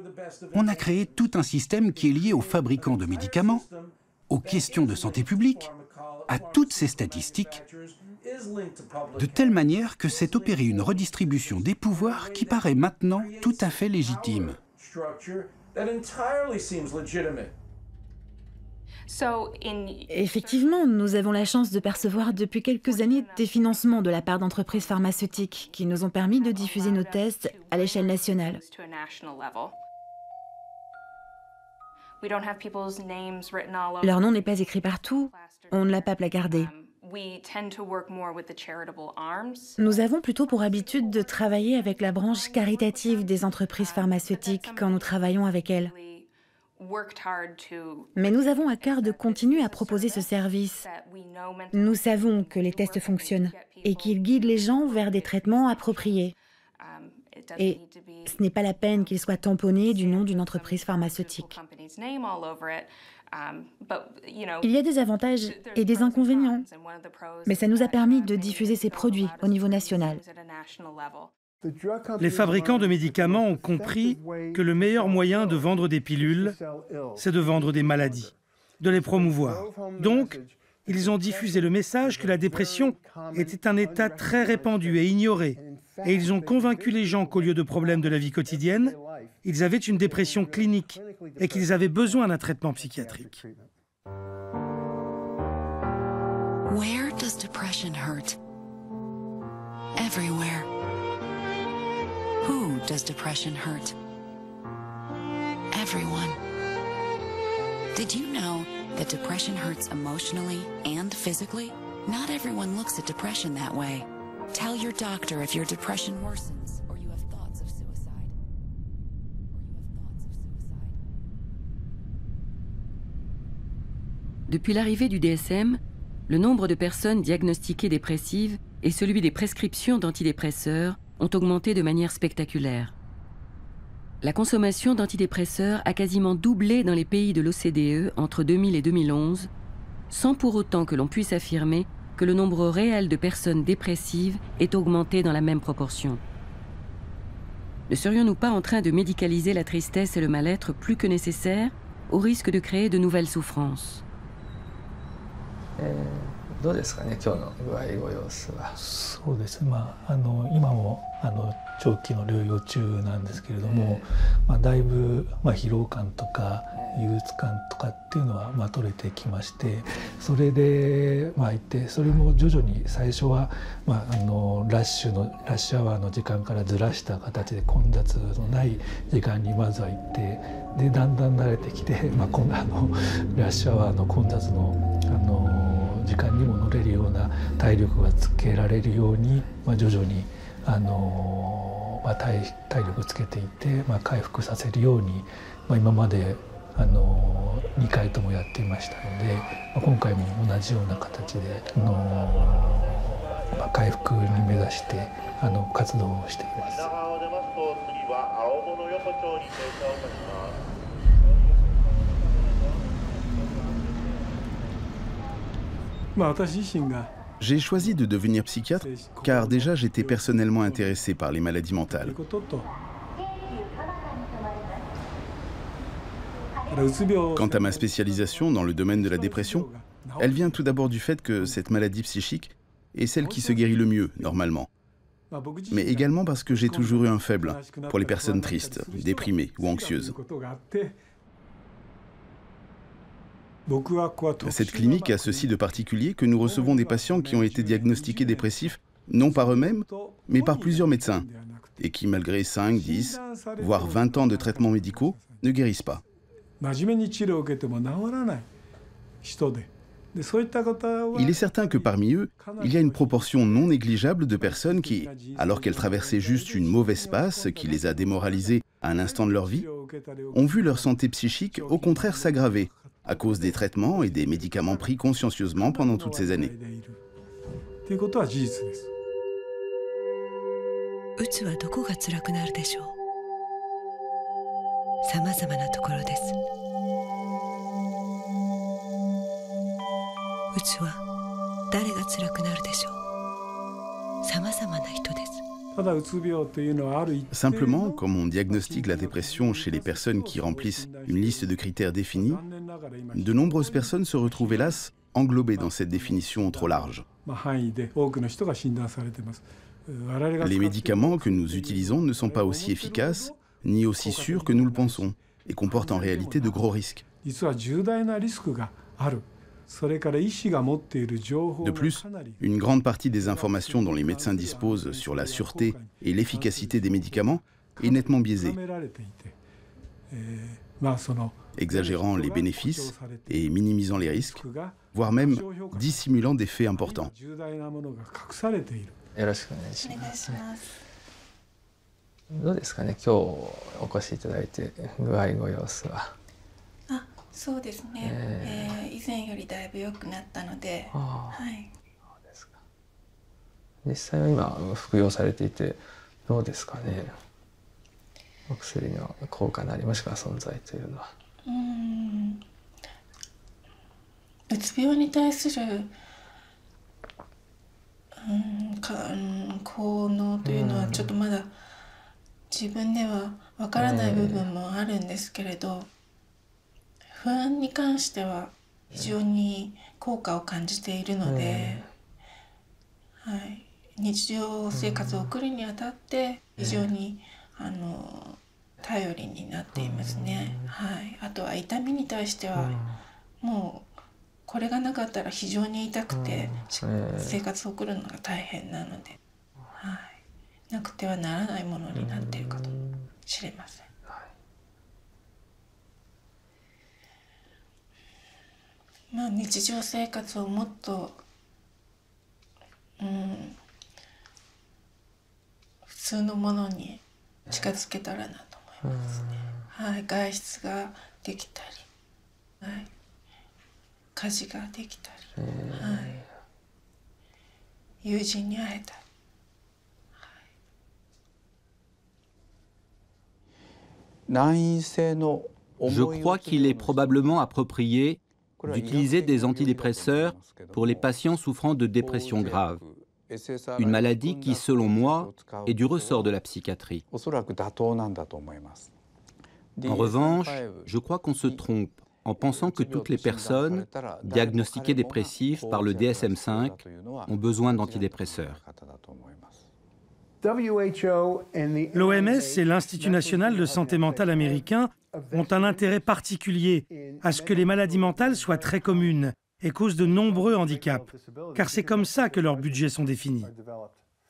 on a créé tout un système qui est lié aux fabricants de médicaments, aux questions de santé publique, à toutes ces statistiques, de telle manière que s'est opérée une redistribution des pouvoirs qui paraît maintenant tout à fait légitime. Effectivement, nous avons la chance de percevoir depuis quelques années des financements de la part d'entreprises pharmaceutiques qui nous ont permis de diffuser nos tests à l'échelle nationale. Leur nom n'est pas écrit partout, on ne l'a pas placardé. Nous avons plutôt pour habitude de travailler avec la branche caritative des entreprises pharmaceutiques quand nous travaillons avec elles. Mais nous avons à cœur de continuer à proposer ce service. Nous savons que les tests fonctionnent et qu'ils guident les gens vers des traitements appropriés. Et ce n'est pas la peine qu'ils soient tamponnés du nom d'une entreprise pharmaceutique. Il y a des avantages et des inconvénients, mais ça nous a permis de diffuser ces produits au niveau national. Les fabricants de médicaments ont compris que le meilleur moyen de vendre des pilules, c'est de vendre des maladies, de les promouvoir. Donc, ils ont diffusé le message que la dépression était un état très répandu et ignoré. Et ils ont convaincu les gens qu'au lieu de problèmes de la vie quotidienne, ils avaient une dépression clinique et qu'ils avaient besoin d'un traitement psychiatrique. Where does depression hurt? Everywhere. Who does depression hurt? Everyone. Did you know that depression hurts emotionally and physically? Not everyone looks at depression that way. Tell your doctor if your depression worsens or you have thoughts of suicide. Depuis l'arrivée du DSM, le nombre de personnes diagnostiquées dépressives et celui des prescriptions d'antidépresseurs ont augmenté de manière spectaculaire. La consommation d'antidépresseurs a quasiment doublé dans les pays de l'OCDE entre 2000 et 2011, sans pour autant que l'on puisse affirmer que le nombre réel de personnes dépressives est augmenté dans la même proportion. Ne serions-nous pas en train de médicaliser la tristesse et le mal-être plus que nécessaire, au risque de créer de nouvelles souffrances? どうですかね、今日の具合ご様子は。そうですね、今も長期の療養中なんですけれども、だいぶ疲労感とか憂鬱感とかっていうのは取れてきまして、それでいて、それも徐々に最初はラッシュアワーの時間からずらした形で混雑のない時間にまずは行って、でだんだん慣れてきて、今度ラッシュアワーの混雑の時間にも乗れるような体力がつけられるように、徐々に体力つけていって、回復させるように、今まで2回ともやっていましたので、今回も同じような形で回復に目指して活動をしています。J'ai choisi de devenir psychiatre car déjà j'étais personnellement intéressé par les maladies mentales. Quant à ma spécialisation dans le domaine de la dépression, elle vient tout d'abord du fait que cette maladie psychique est celle qui se guérit le mieux, normalement. Mais également parce que j'ai toujours eu un faible pour les personnes tristes, déprimées ou anxieuses. Cette clinique a ceci de particulier que nous recevons des patients qui ont été diagnostiqués dépressifs, non par eux-mêmes, mais par plusieurs médecins, et qui, malgré 5, 10, voire 20 ans de traitements médicaux, ne guérissent pas. Il est certain que parmi eux, il y a une proportion non négligeable de personnes qui, alors qu'elles traversaient juste une mauvaise passe qui les a démoralisées à un instant de leur vie, ont vu leur santé psychique au contraire s'aggraver à cause des traitements et des médicaments pris consciencieusement pendant toutes ces années. うつはどこが辛くなるでしょう。さまざまなところです。うつは誰が辛くなるでしょう。さまざまな人です。 Simplement, comme on diagnostique la dépression chez les personnes qui remplissent une liste de critères définis, de nombreuses personnes se retrouvent hélas englobées dans cette définition trop large. Les médicaments que nous utilisons ne sont pas aussi efficaces, ni aussi sûrs que nous le pensons, et comportent en réalité de gros risques. De plus, une grande partie des informations dont les médecins disposent sur la sûreté et l'efficacité des médicaments est nettement biaisée, exagérant les bénéfices et minimisant les risques, voire même dissimulant des faits importants. よろしくお願いします。どうですかね、今日お越しいただいて具合ご様子は。あ、そうですね。以前よりだいぶ良くなったので、はい。そうですか。実際は今服用されていてどうですかね。お薬の効果なりもしくは存在というのは。うつ病に対する効能というのはちょっとまだ自分ではわからない部分もあるんですけれど、不安に関しては非常に効果を感じているので、はい、日常生活を送るにあたって非常に頼りになっていますね。はい、あとは痛みに対してはもうこれがなかったら非常に痛くて生活を送るのが大変なので、はい、なくてはならないものになっているかと知れません。まあ日常生活をもっと、普通のものに近づけたらなと思いますね。はい、外出ができたり、はい。家事ができたり、はい、友人に会えたり、はい、Je crois qu'il est probablement approprié d'utiliser des antidépresseurs pour les patients souffrant de dépression grave, une maladie qui, selon moi, est du ressort de la psychiatrie. En revanche, je crois qu'on se trompe en pensant que toutes les personnes diagnostiquées dépressives par le DSM-5 ont besoin d'antidépresseurs. L'OMS et l'Institut national de santé mentale américain ont un intérêt particulier à ce que les maladies mentales soient très communes et causent de nombreux handicaps, car c'est comme ça que leurs budgets sont définis.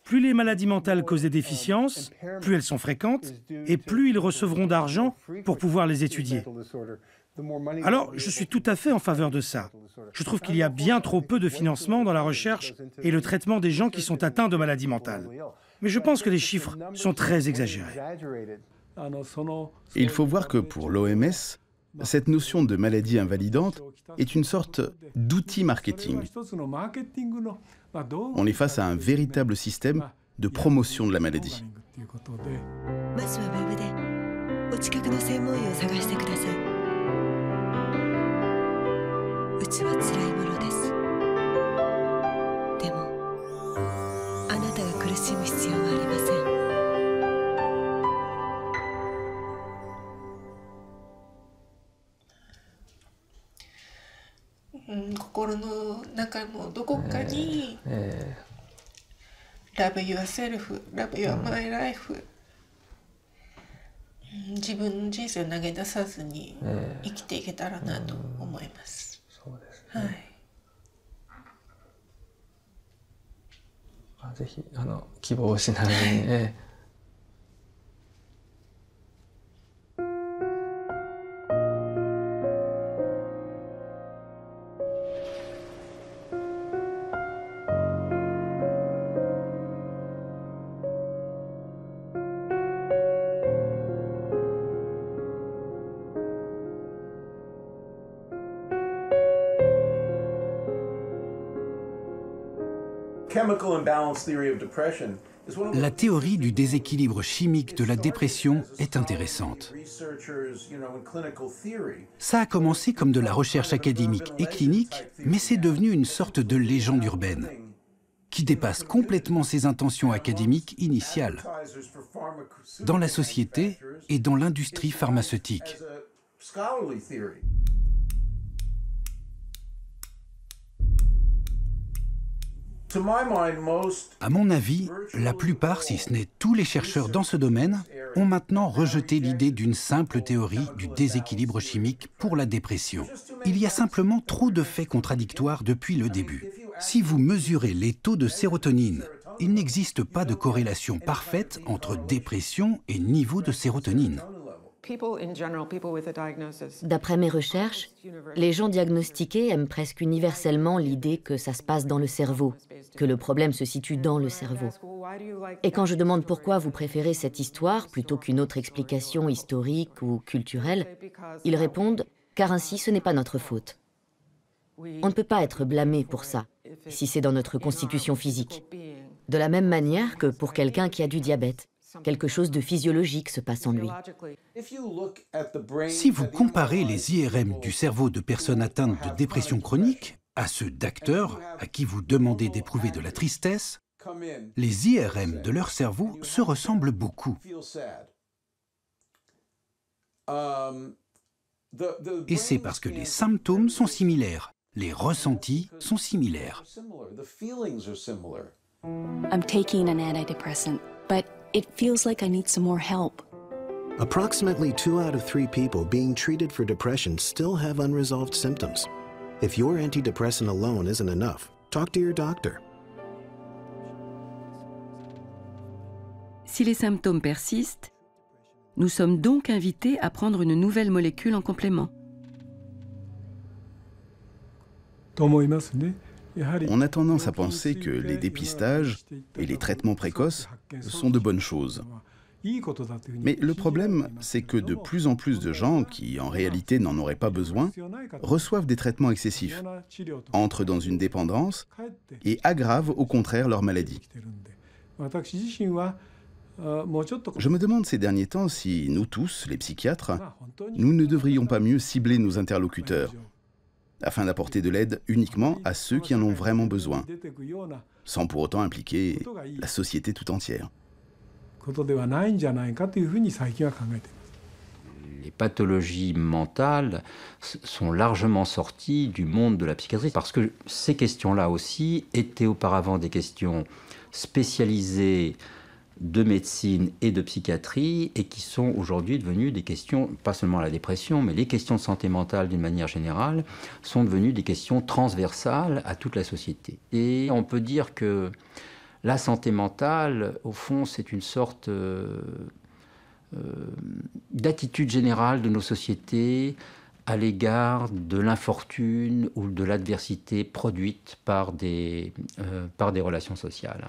Plus les maladies mentales causent des déficiences, plus elles sont fréquentes, et plus ils recevront d'argent pour pouvoir les étudier. Alors, je suis tout à fait en faveur de ça. Je trouve qu'il y a bien trop peu de financement dans la recherche et le traitement des gens qui sont atteints de maladies mentales. Mais je pense que les chiffres sont très exagérés. Il faut voir que pour l'OMS, cette notion de maladie invalidante est une sorte d'outil marketing. On est face à un véritable système de promotion de la maladie. « 心の中のどこかに Love yourself, love your my life、自分の人生を投げ出さずに生きていけたらなと思います。そうですね。はい。ぜひ希望を失わずに。La théorie du déséquilibre chimique de la dépression est intéressante. Ça a commencé comme de la recherche académique et clinique, mais c'est devenu une sorte de légende urbaine qui dépasse complètement ses intentions académiques initiales dans la société et dans l'industrie pharmaceutique. À mon avis, la plupart, si ce n'est tous les chercheurs dans ce domaine, ont maintenant rejeté l'idée d'une simple théorie du déséquilibre chimique pour la dépression. Il y a simplement trop de faits contradictoires depuis le début. Si vous mesurez les taux de sérotonine, il n'existe pas de corrélation parfaite entre dépression et niveau de sérotonine. D'après mes recherches, les gens diagnostiqués aiment presque universellement l'idée que ça se passe dans le cerveau, que le problème se situe dans le cerveau. Et quand je demande pourquoi vous préférez cette histoire plutôt qu'une autre explication historique ou culturelle, ils répondent « car ainsi ce n'est pas notre faute ». On ne peut pas être blâmé pour ça, si c'est dans notre constitution physique. De la même manière que pour quelqu'un qui a du diabète. Quelque chose de physiologique se passe en lui. Si vous comparez les IRM du cerveau de personnes atteintes de dépression chronique à ceux d'acteurs à qui vous demandez d'éprouver de la tristesse, les IRM de leur cerveau se ressemblent beaucoup. Et c'est parce que les symptômes sont similaires, les ressentis sont similaires. I'm taking an antidepressant, but it feels like I need some more help. Approximately 2 out of 3 people being treated for depression still have unresolved symptoms. If your antidepressant alone isn't enough, talk to your doctor. Si les symptômes persistent, nous sommes donc invités à prendre une nouvelle molécule en complément. On a tendance à penser que les dépistages et les traitements précoces sont de bonnes choses. Mais le problème, c'est que de plus en plus de gens qui, en réalité, n'en auraient pas besoin, reçoivent des traitements excessifs, entrent dans une dépendance et aggravent au contraire leur maladie. Je me demande ces derniers temps si nous tous, les psychiatres, nous ne devrions pas mieux cibler nos interlocuteurs, afin d'apporter de l'aide uniquement à ceux qui en ont vraiment besoin, sans pour autant impliquer la société tout entière. Les pathologies mentales sont largement sorties du monde de la psychiatrie, parce que ces questions-là aussi étaient auparavant des questions spécialisées de médecine et de psychiatrie, et qui sont aujourd'hui devenues des questions, pas seulement la dépression, mais les questions de santé mentale d'une manière générale, sont devenues des questions transversales à toute la société. Et on peut dire que la santé mentale, au fond, c'est une sorte d'attitude générale de nos sociétés à l'égard de l'infortune ou de l'adversité produite par des relations sociales.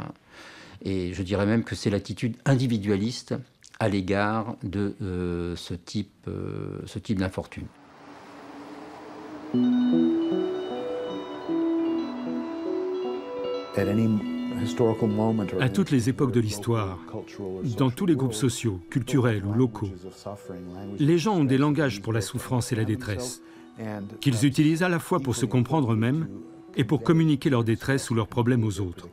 Et je dirais même que c'est l'attitude individualiste à l'égard de ce type d'infortune. À toutes les époques de l'histoire, dans tous les groupes sociaux, culturels ou locaux, les gens ont des langages pour la souffrance et la détresse, qu'ils utilisent à la fois pour se comprendre eux-mêmes et pour communiquer leur détresse ou leurs problèmes aux autres.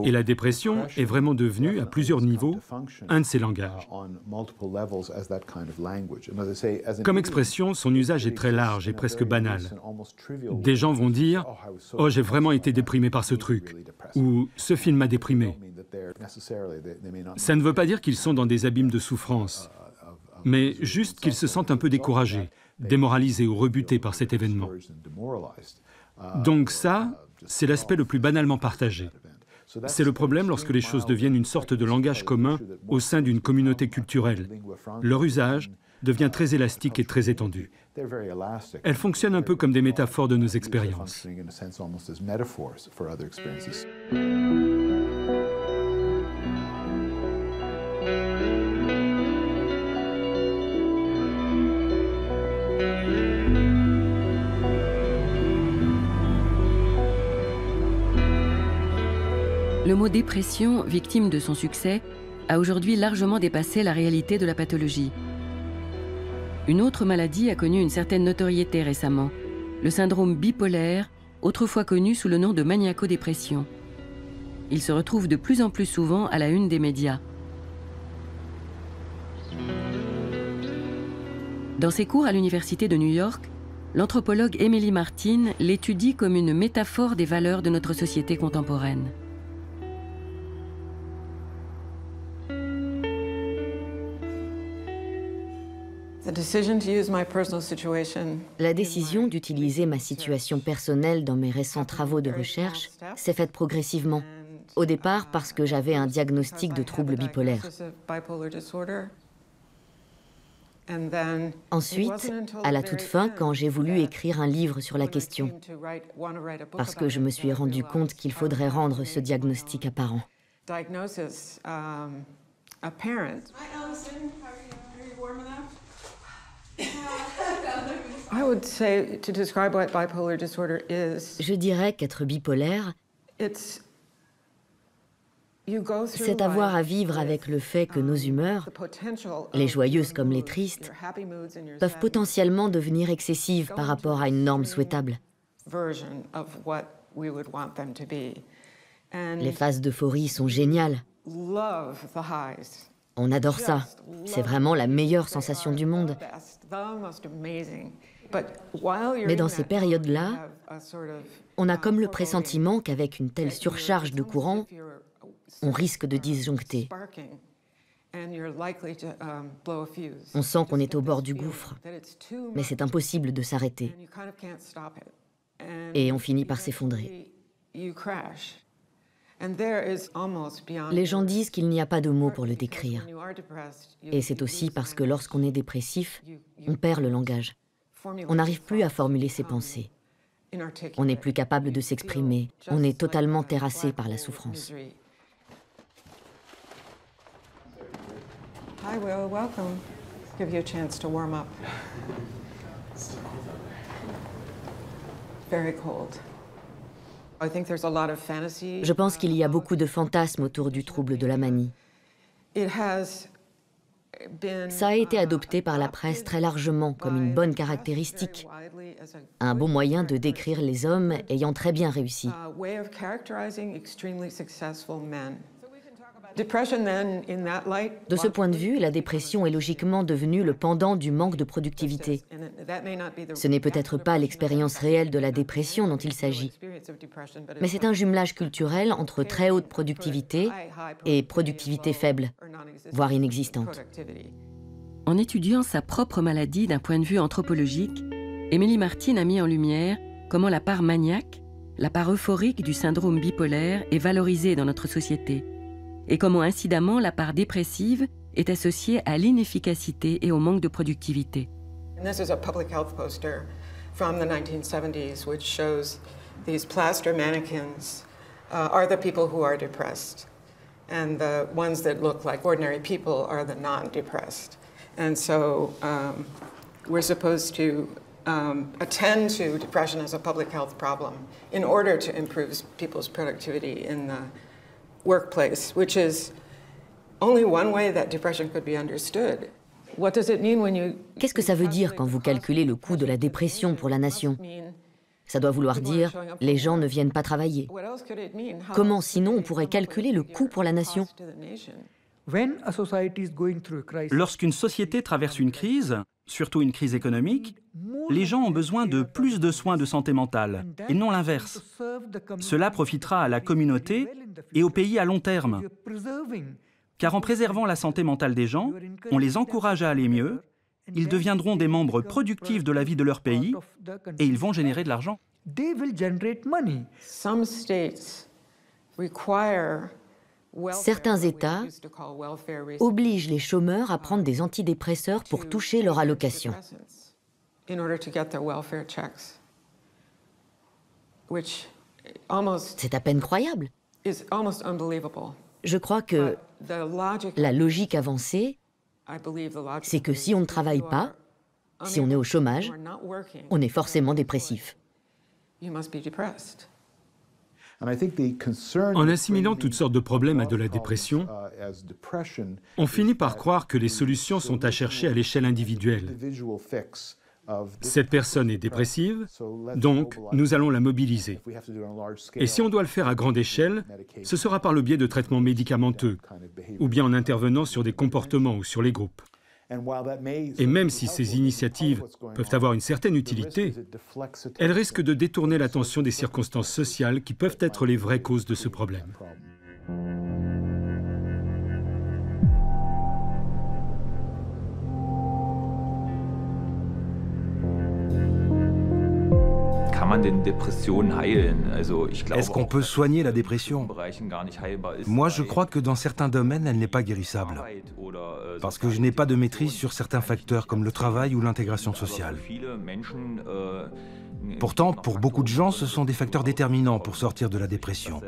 Et la dépression est vraiment devenue, à plusieurs niveaux, un de ces langages. Comme expression, son usage est très large et presque banal. Des gens vont dire « Oh, j'ai vraiment été déprimé par ce truc » ou « Ce film m'a déprimé ». Ça ne veut pas dire qu'ils sont dans des abîmes de souffrance, mais juste qu'ils se sentent un peu découragés, démoralisés ou rebutés par cet événement. Donc ça, c'est l'aspect le plus banalement partagé. C'est le problème lorsque les choses deviennent une sorte de langage commun au sein d'une communauté culturelle. Leur usage devient très élastique et très étendu. Elles fonctionnent un peu comme des métaphores de nos expériences. Le mot dépression, victime de son succès, a aujourd'hui largement dépassé la réalité de la pathologie. Une autre maladie a connu une certaine notoriété récemment, le syndrome bipolaire, autrefois connu sous le nom de maniaco-dépression. Il se retrouve de plus en plus souvent à la une des médias. Dans ses cours à l'Université de New York, l'anthropologue Emily Martin l'étudie comme une métaphore des valeurs de notre société contemporaine. La décision d'utiliser ma situation personnelle dans mes récents travaux de recherche s'est faite progressivement. Au départ, parce que j'avais un diagnostic de trouble bipolaire. Ensuite, à la toute fin, quand j'ai voulu écrire un livre sur la question, parce que je me suis rendu compte qu'il faudrait rendre ce diagnostic apparent. Je dirais qu'être bipolaire, c'est avoir à vivre avec le fait que nos humeurs, les joyeuses comme les tristes, peuvent potentiellement devenir excessives par rapport à une norme souhaitable. Les phases d'euphorie sont géniales. On adore ça. C'est vraiment la meilleure sensation du monde. Mais dans ces périodes-là, on a comme le pressentiment qu'avec une telle surcharge de courant, on risque de disjoncter. On sent qu'on est au bord du gouffre, mais c'est impossible de s'arrêter. Et on finit par s'effondrer. Les gens disent qu'il n'y a pas de mots pour le décrire. Et c'est aussi parce que lorsqu'on est dépressif, on perd le langage. On n'arrive plus à formuler ses pensées. On n'est plus capable de s'exprimer. On est totalement terrassé par la souffrance. Hi Will, welcome. Give you a chance to warm up. Very cold. Je pense qu'il y a beaucoup de fantasmes autour du trouble de la manie. Ça a été adopté par la presse très largement comme une bonne caractéristique, un bon moyen de décrire les hommes ayant très bien réussi. De ce point de vue, la dépression est logiquement devenue le pendant du manque de productivité. Ce n'est peut-être pas l'expérience réelle de la dépression dont il s'agit, mais c'est un jumelage culturel entre très haute productivité et productivité faible, voire inexistante. En étudiant sa propre maladie d'un point de vue anthropologique, Emily Martin a mis en lumière comment la part maniaque, la part euphorique du syndrome bipolaire est valorisée dans notre société, et comment incidemment la part dépressive est associée à l'inefficacité et au manque de productivité. This is a public health poster from the 1970s which shows these plaster mannequins are the people who are depressed, and the ones that look like ordinary people are the non-depressed. And so we're supposed to attend to depression as a public health problem in order to improve people's productivity in the workplace, which is only one way that depression could be understood. What does it mean when you... Qu'est-ce que ça veut dire quand vous calculez le coût de la dépression pour la nation? Ça doit vouloir dire « les gens ne viennent pas travailler ». Comment sinon on pourrait calculer le coût pour la nation? Lorsqu'une société traverse une crise, surtout une crise économique, les gens ont besoin de plus de soins de santé mentale, et non l'inverse. Cela profitera à la communauté et au pays à long terme. Car en préservant la santé mentale des gens, on les encourage à aller mieux, ils deviendront des membres productifs de la vie de leur pays, et ils vont générer de l'argent. Certains États obligent les chômeurs à prendre des antidépresseurs pour toucher leur allocation. C'est à peine croyable. Je crois que la logique avancée, c'est que si on ne travaille pas, si on est au chômage, on est forcément dépressif. En assimilant toutes sortes de problèmes à de la dépression, on finit par croire que les solutions sont à chercher à l'échelle individuelle. Cette personne est dépressive, donc nous allons la mobiliser. Et si on doit le faire à grande échelle, ce sera par le biais de traitements médicamenteux, ou bien en intervenant sur des comportements ou sur les groupes. Et même si ces initiatives peuvent avoir une certaine utilité, elles risquent de détourner l'attention des circonstances sociales qui peuvent être les vraies causes de ce problème. Est-ce qu'on peut soigner la dépression? Moi, je crois que dans certains domaines, elle n'est pas guérissable. Parce que je n'ai pas de maîtrise sur certains facteurs comme le travail ou l'intégration sociale. Pourtant, pour beaucoup de gens, ce sont des facteurs déterminants pour sortir de la dépression.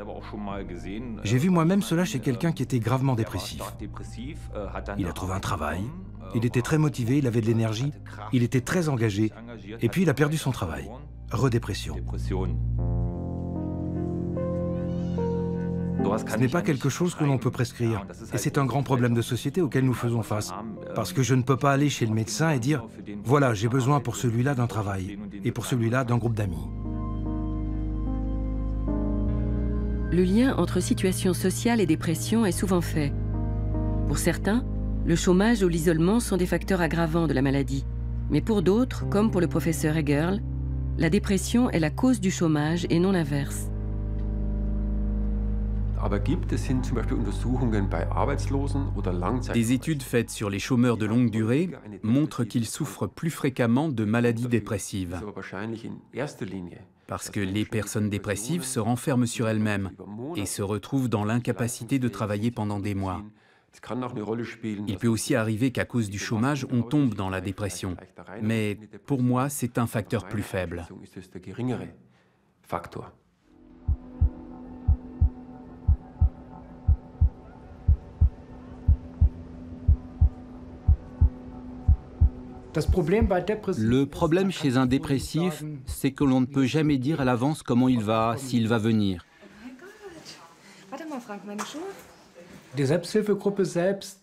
J'ai vu moi-même cela chez quelqu'un qui était gravement dépressif. Il a trouvé un travail, il était très motivé, il avait de l'énergie, il était très engagé, et puis il a perdu son travail. Redépression. Ce n'est pas quelque chose que l'on peut prescrire. Et c'est un grand problème de société auquel nous faisons face. Parce que je ne peux pas aller chez le médecin et dire « Voilà, j'ai besoin pour celui-là d'un travail, et pour celui-là d'un groupe d'amis. » Le lien entre situation sociale et dépression est souvent fait. Pour certains, le chômage ou l'isolement sont des facteurs aggravants de la maladie. Mais pour d'autres, comme pour le professeur Egerl, la dépression est la cause du chômage et non l'inverse. Des études faites sur les chômeurs de longue durée montrent qu'ils souffrent plus fréquemment de maladies dépressives. Parce que les personnes dépressives se renferment sur elles-mêmes et se retrouvent dans l'incapacité de travailler pendant des mois. Il peut aussi arriver qu'à cause du chômage, on tombe dans la dépression. Mais pour moi, c'est un facteur plus faible. Le problème chez un dépressif, c'est que l'on ne peut jamais dire à l'avance comment il va, s'il va venir.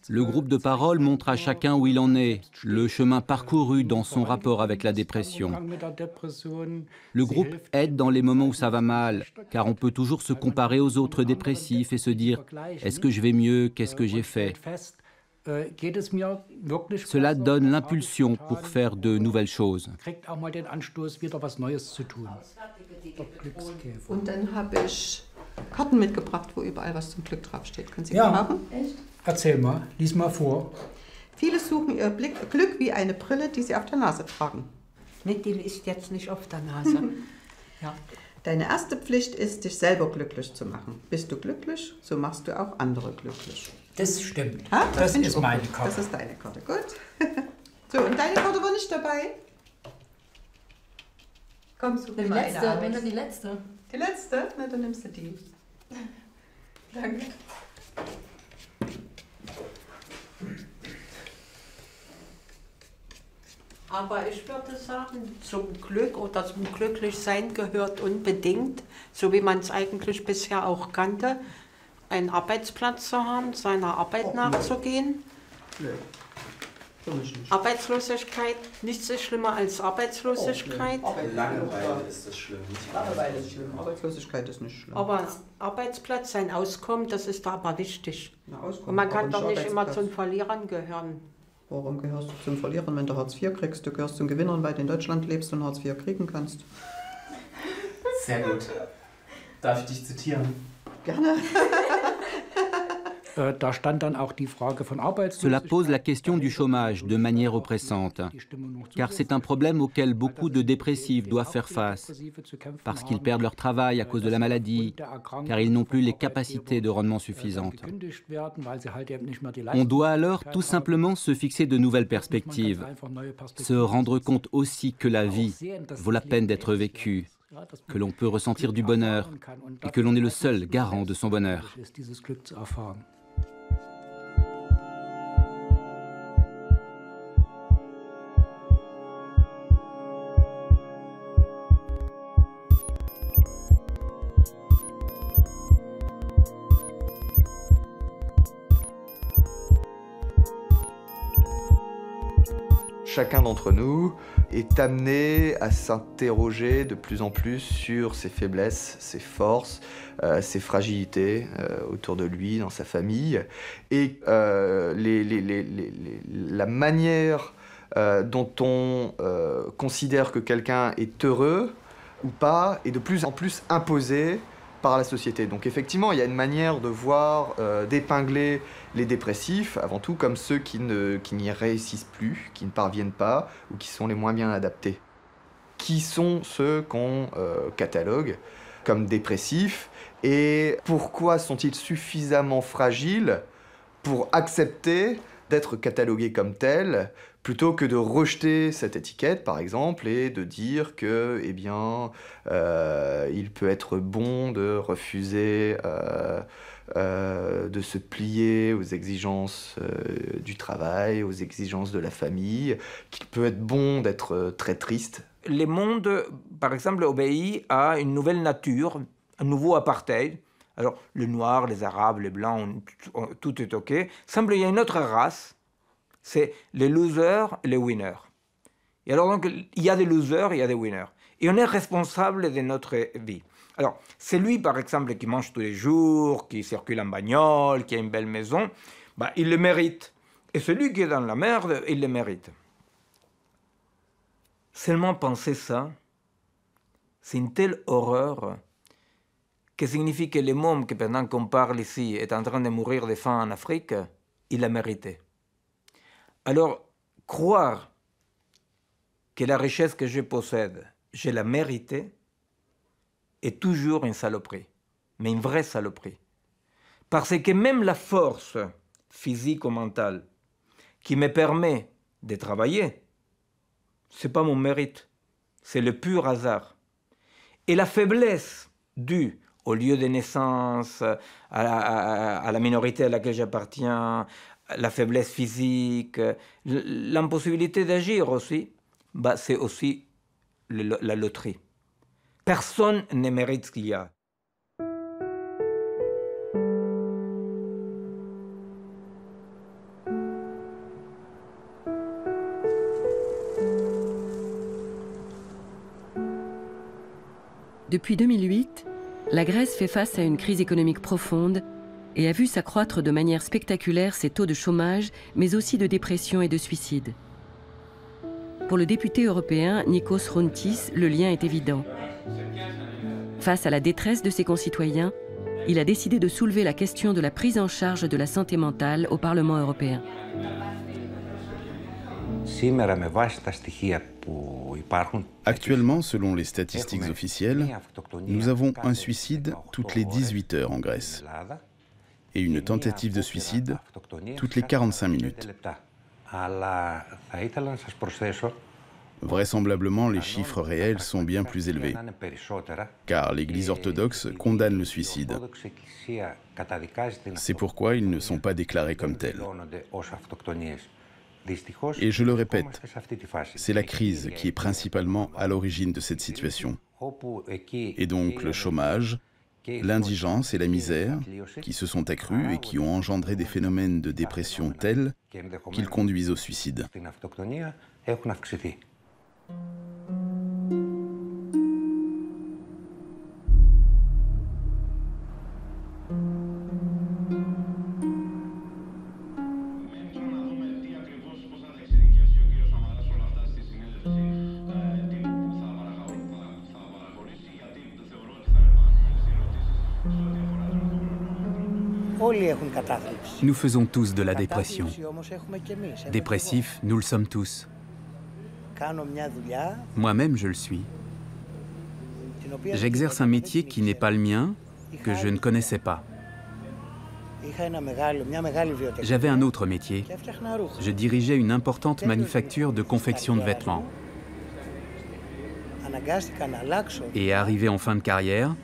Le groupe de parole montre à chacun où il en est, le chemin parcouru dans son rapport avec la dépression. Le groupe aide dans les moments où ça va mal, car on peut toujours se comparer aux autres dépressifs et se dire « Est-ce que je vais mieux? Qu'est-ce que j'ai fait ?» Cela donne l'impulsion pour faire de nouvelles choses. Karten mitgebracht, wo überall was zum Glück draufsteht. Können Sie ja, haben? Echt? Erzähl mal, lies mal vor. Viele suchen ihr Glück wie eine Brille, die sie auf der Nase tragen. Die ist jetzt nicht auf der Nase. Ja. Deine erste Pflicht ist, dich selber glücklich zu machen. Bist du glücklich, so machst du auch andere glücklich. Das stimmt. Ha? Das ist meine Karte. Das ist deine Karte, gut. So, und deine Karte war nicht dabei? Komm, such Die mal eine letzte, aus. wenn dann die letzte. Die letzte? Na, dann nimmst du die. Danke. Aber ich würde sagen, zum Glück oder zum Glücklichsein gehört unbedingt, so wie man es eigentlich bisher auch kannte, einen Arbeitsplatz zu haben, seiner Arbeit nachzugehen. Nee. Arbeitslosigkeit, nichts ist schlimmer als Arbeitslosigkeit. Langeweile ist das schlimm. Langeweile ist schlimm, Arbeitslosigkeit ist nicht schlimm. Aber Arbeitsplatz, sein Auskommen, das ist aber wichtig. Na, Auskommen, und man kann aber doch nicht immer Arbeitsplatz. zu den Verlierern gehören. Warum gehörst du zum Verlierern, wenn du Hartz IV kriegst? Du gehörst zum Gewinnern, weil du in Deutschland lebst und Hartz IV kriegen kannst. Sehr gut. Darf ich dich zitieren? Gerne. Da stand dann auch die Frage von Cela pose la question du chômage de manière oppressante, car c'est un problème auquel beaucoup de dépressifs doivent faire face, parce qu'ils perdent leur travail à cause de la maladie, car ils n'ont plus les capacités de rendement suffisantes. On doit alors tout simplement se fixer de nouvelles perspectives, se rendre compte aussi que la vie vaut la peine d'être vécue, que l'on peut ressentir du bonheur et que l'on est le seul garant de son bonheur. Chacun d'entre nous est amené à s'interroger de plus en plus sur ses faiblesses, ses forces, ses fragilités autour de lui, dans sa famille. Et la manière dont on considère que quelqu'un est heureux ou pas est de plus en plus imposée par la société. Donc effectivement, il y a une manière de voir, d'épingler les dépressifs, avant tout comme ceux qui n'y réussissent plus, qui ne parviennent pas, ou qui sont les moins bien adaptés. Qui sont ceux qu'on catalogue comme dépressifs, et pourquoi sont-ils suffisamment fragiles pour accepter d'être catalogués comme tels, plutôt que de rejeter cette étiquette, par exemple, et de dire que, eh bien, il peut être bon de refuser de se plier aux exigences du travail, aux exigences de la famille, qu'il peut être bon d'être très triste. Le monde, par exemple, obéit à une nouvelle nature, un nouveau apartheid. Alors, les Noirs, les Arabes, les Blancs, tout est OK. Semble qu'il y a une autre race, c'est les losers et les winners. Et alors, donc, il y a des losers et il y a des winners. Et on est responsable de notre vie. Alors, c'est lui, par exemple, qui mange tous les jours, qui circule en bagnole, qui a une belle maison, bah, il le mérite. Et celui qui est dans la merde, il le mérite. Seulement penser ça, c'est une telle horreur que signifie que le monde que pendant qu'on parle ici est en train de mourir de faim en Afrique, il l'a mérité. Alors, croire que la richesse que je possède, je la méritée, est toujours une saloperie, mais une vraie saloperie. Parce que même la force physique ou mentale qui me permet de travailler, ce n'est pas mon mérite, c'est le pur hasard. Et la faiblesse due au lieu de naissance, à la minorité à laquelle j'appartiens, la faiblesse physique, l'impossibilité d'agir aussi, bah, c'est aussi la loterie. Personne ne mérite ce qu'il y a. Depuis 2008, la Grèce fait face à une crise économique profonde et a vu s'accroître de manière spectaculaire ses taux de chômage, mais aussi de dépression et de suicide. Pour le député européen Nikos Chrountis, le lien est évident. Face à la détresse de ses concitoyens, il a décidé de soulever la question de la prise en charge de la santé mentale au Parlement européen. Actuellement, selon les statistiques officielles, nous avons un suicide toutes les 18 heures en Grèce et une tentative de suicide toutes les 45 minutes. Vraisemblablement, les chiffres réels sont bien plus élevés, car l'Église orthodoxe condamne le suicide. C'est pourquoi ils ne sont pas déclarés comme tels. Et je le répète, c'est la crise qui est principalement à l'origine de cette situation. Et donc le chômage, l'indigence et la misère qui se sont accrues et qui ont engendré des phénomènes de dépression tels qu'ils conduisent au suicide. Nous faisons tous de la dépression. Dépressifs, nous le sommes tous. Moi-même, je le suis. J'exerce un métier qui n'est pas le mien, que je ne connaissais pas. J'avais un autre métier. Je dirigeais une importante manufacture de confection de vêtements. Et arrivé en fin de carrière,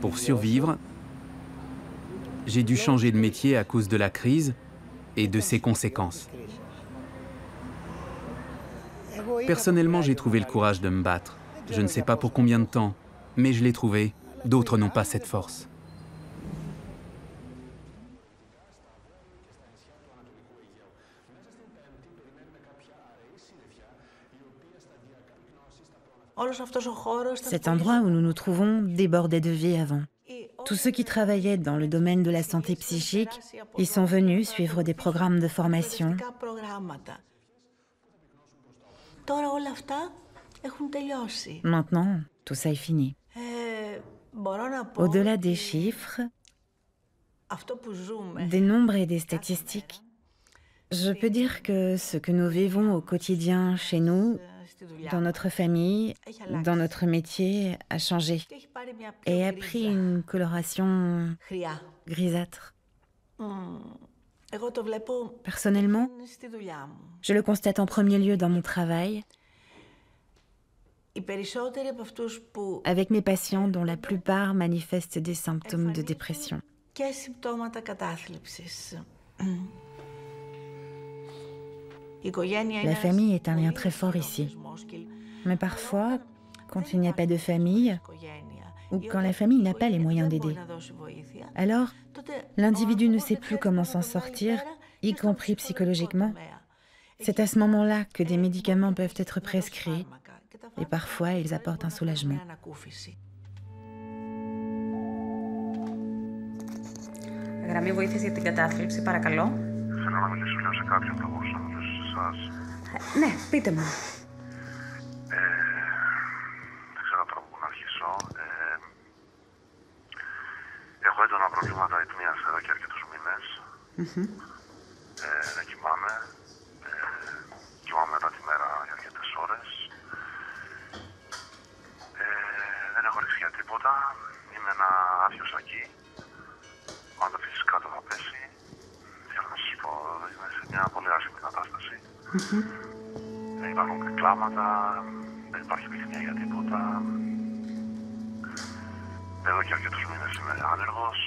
pour survivre, j'ai dû changer de métier à cause de la crise et de ses conséquences. Personnellement, j'ai trouvé le courage de me battre. Je ne sais pas pour combien de temps, mais je l'ai trouvé. D'autres n'ont pas cette force. Cet endroit où nous nous trouvons débordait de vie avant. Tous ceux qui travaillaient dans le domaine de la santé psychique y sont venus suivre des programmes de formation. Maintenant, tout ça est fini. Au-delà des chiffres, des nombres et des statistiques, je peux dire que ce que nous vivons au quotidien chez nous, dans notre famille, dans notre métier, a changé et a pris une coloration grisâtre. Personnellement, je le constate en premier lieu dans mon travail, avec mes patients dont la plupart manifestent des symptômes de dépression. La famille est un lien très fort ici. Mais parfois, quand il n'y a pas de famille, ou quand la famille n'a pas les moyens d'aider, alors l'individu ne sait plus comment s'en sortir, y compris psychologiquement. C'est à ce moment-là que des médicaments peuvent être prescrits, et parfois ils apportent un soulagement. Γραμμή βοήθειας για την κατάθλιψη, παρακαλώ. Θέλω να μιλήσω λίγο σε κάποιον, θα μπορούσα να μιλήσω σε εσάς. Ναι, πείτε μου. Δεν ξέρω τώρα πού να αρχίσω. Έχω έντονα προβλήματα αϊπνίας εδώ και αρκετούς μήνες. Δεν κοιμάμαι. Κοιμάμαι μετά τη μέρα για αρκετές ώρες. Δεν έχω ρίξει για τίποτα. Είμαι ένα άδειο σακί. Αν το αφήσεις κάτω θα πέσει. Θέλω να σας πω, είμαι σε μια πολύ άσχημη κατάσταση. Δεν υπάρχουν κλάματα, δεν υπάρχει επιθυμία για τίποτα. Εδώ και αρκετούς μήνες είμαι άνεργος.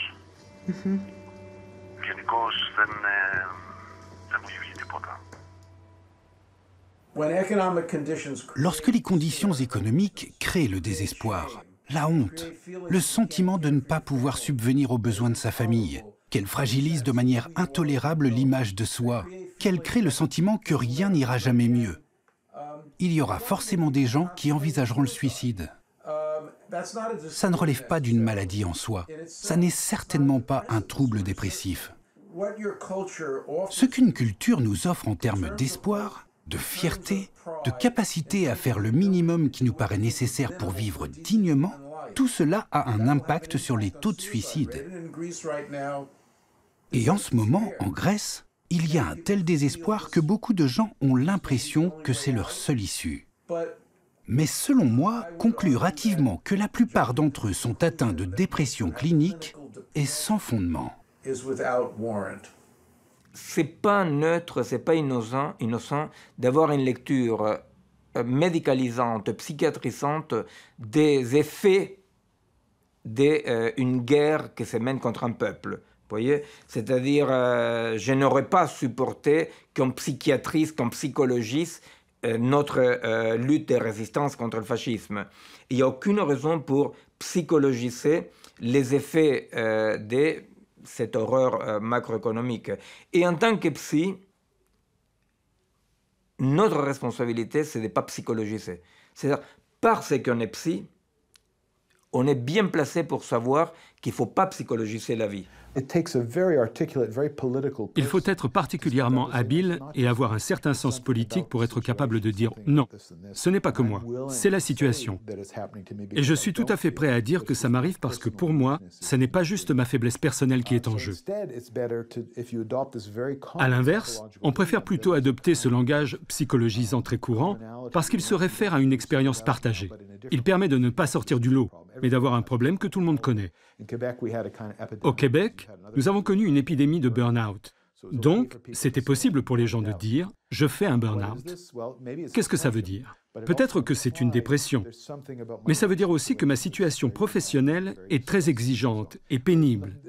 Γενικώς δεν μου έχει βγει τίποτα. Lorsque les conditions économiques créent le désespoir, la honte, le sentiment de ne pas pouvoir subvenir aux besoins de sa famille, qu'elle fragilise de manière intolérable l'image de soi, qu'elle crée le sentiment que rien n'ira jamais mieux, il y aura forcément des gens qui envisageront le suicide. Ça ne relève pas d'une maladie en soi, ça n'est certainement pas un trouble dépressif. Ce qu'une culture nous offre en termes d'espoir, de fierté, de capacité à faire le minimum qui nous paraît nécessaire pour vivre dignement, tout cela a un impact sur les taux de suicide. Et en ce moment, en Grèce, il y a un tel désespoir que beaucoup de gens ont l'impression que c'est leur seule issue. Mais selon moi, conclure hâtivement que la plupart d'entre eux sont atteints de dépression clinique est sans fondement. C'est pas neutre, c'est pas innocent d'avoir une lecture médicalisante, psychiatrisante des effets d'une guerre qui se mène contre un peuple. Vous voyez, c'est-à-dire, je n'aurais pas supporté comme psychiatriste, comme psychologiste, notre lutte de résistance contre le fascisme. Il n'y a aucune raison pour psychologiser les effets de cette horreur macroéconomique. Et en tant que psy, notre responsabilité, c'est de ne pas psychologiser. C'est-à-dire, parce qu'on est psy, on est bien placé pour savoir qu'il ne faut pas psychologiser la vie. Il faut être particulièrement habile et avoir un certain sens politique pour être capable de dire non, ce n'est pas que moi, c'est la situation. Et je suis tout à fait prêt à dire que ça m'arrive parce que pour moi, ce n'est pas juste ma faiblesse personnelle qui est en jeu. À l'inverse, on préfère plutôt adopter ce langage psychologisant très courant parce qu'il se réfère à une expérience partagée. Il permet de ne pas sortir du lot, mais d'avoir un problème que tout le monde connaît. Au Québec, nous avons connu une épidémie de burn-out. Donc, c'était possible pour les gens de dire « je fais un burn-out ». Qu'est-ce que ça veut dire? Peut-être que c'est une dépression, mais ça veut dire aussi que ma situation professionnelle est très exigeante et pénible.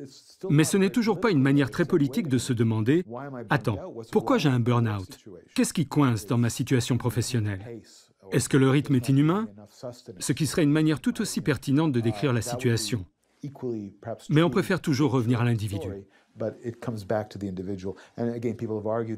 Mais ce n'est toujours pas une manière très politique de se demander « Attends, pourquoi j'ai un burn-out? Qu'est-ce qui coince dans ma situation professionnelle? Est-ce que le rythme est inhumain ?» Ce qui serait une manière tout aussi pertinente de décrire la situation. Mais on préfère toujours revenir à l'individu.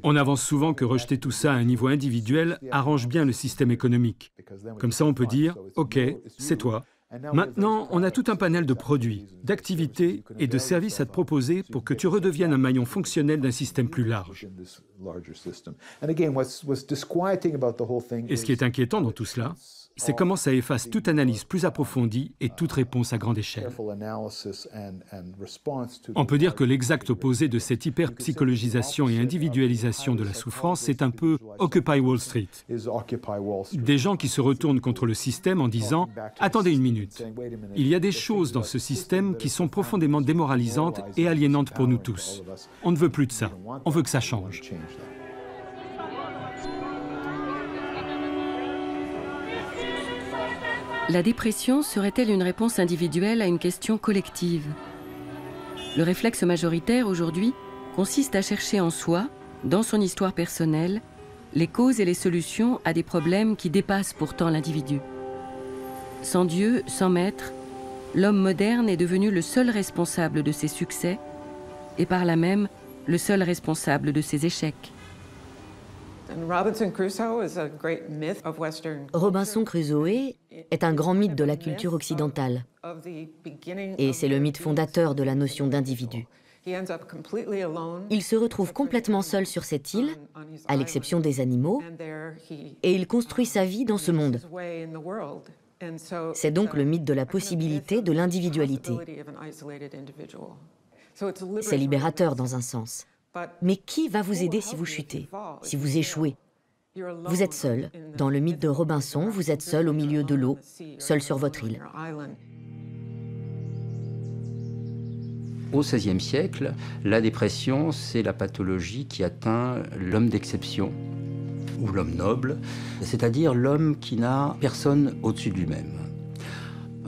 On avance souvent que rejeter tout ça à un niveau individuel arrange bien le système économique. Comme ça, on peut dire « Ok, c'est toi. Maintenant, on a tout un panel de produits, d'activités et de services à te proposer pour que tu redeviennes un maillon fonctionnel d'un système plus large. » Et ce qui est inquiétant dans tout cela, c'est comment ça efface toute analyse plus approfondie et toute réponse à grande échelle. On peut dire que l'exact opposé de cette hyperpsychologisation et individualisation de la souffrance, c'est un peu Occupy Wall Street. Des gens qui se retournent contre le système en disant « Attendez une minute, il y a des choses dans ce système qui sont profondément démoralisantes et aliénantes pour nous tous. On ne veut plus de ça, on veut que ça change. » La dépression serait-elle une réponse individuelle à une question collective? Le réflexe majoritaire aujourd'hui consiste à chercher en soi, dans son histoire personnelle, les causes et les solutions à des problèmes qui dépassent pourtant l'individu. Sans Dieu, sans maître, l'homme moderne est devenu le seul responsable de ses succès et par là même le seul responsable de ses échecs. Robinson Crusoe est un grand mythe de la culture occidentale. Et c'est le mythe fondateur de la notion d'individu. Il se retrouve complètement seul sur cette île, à l'exception des animaux, et il construit sa vie dans ce monde. C'est donc le mythe de la possibilité de l'individualité. C'est libérateur dans un sens. Mais qui va vous aider si vous chutez, si vous échouez? Vous êtes seul. Dans le mythe de Robinson, vous êtes seul au milieu de l'eau, seul sur votre île. Au XVIe siècle, la dépression, c'est la pathologie qui atteint l'homme d'exception, ou l'homme noble, c'est-à-dire l'homme qui n'a personne au-dessus de lui-même.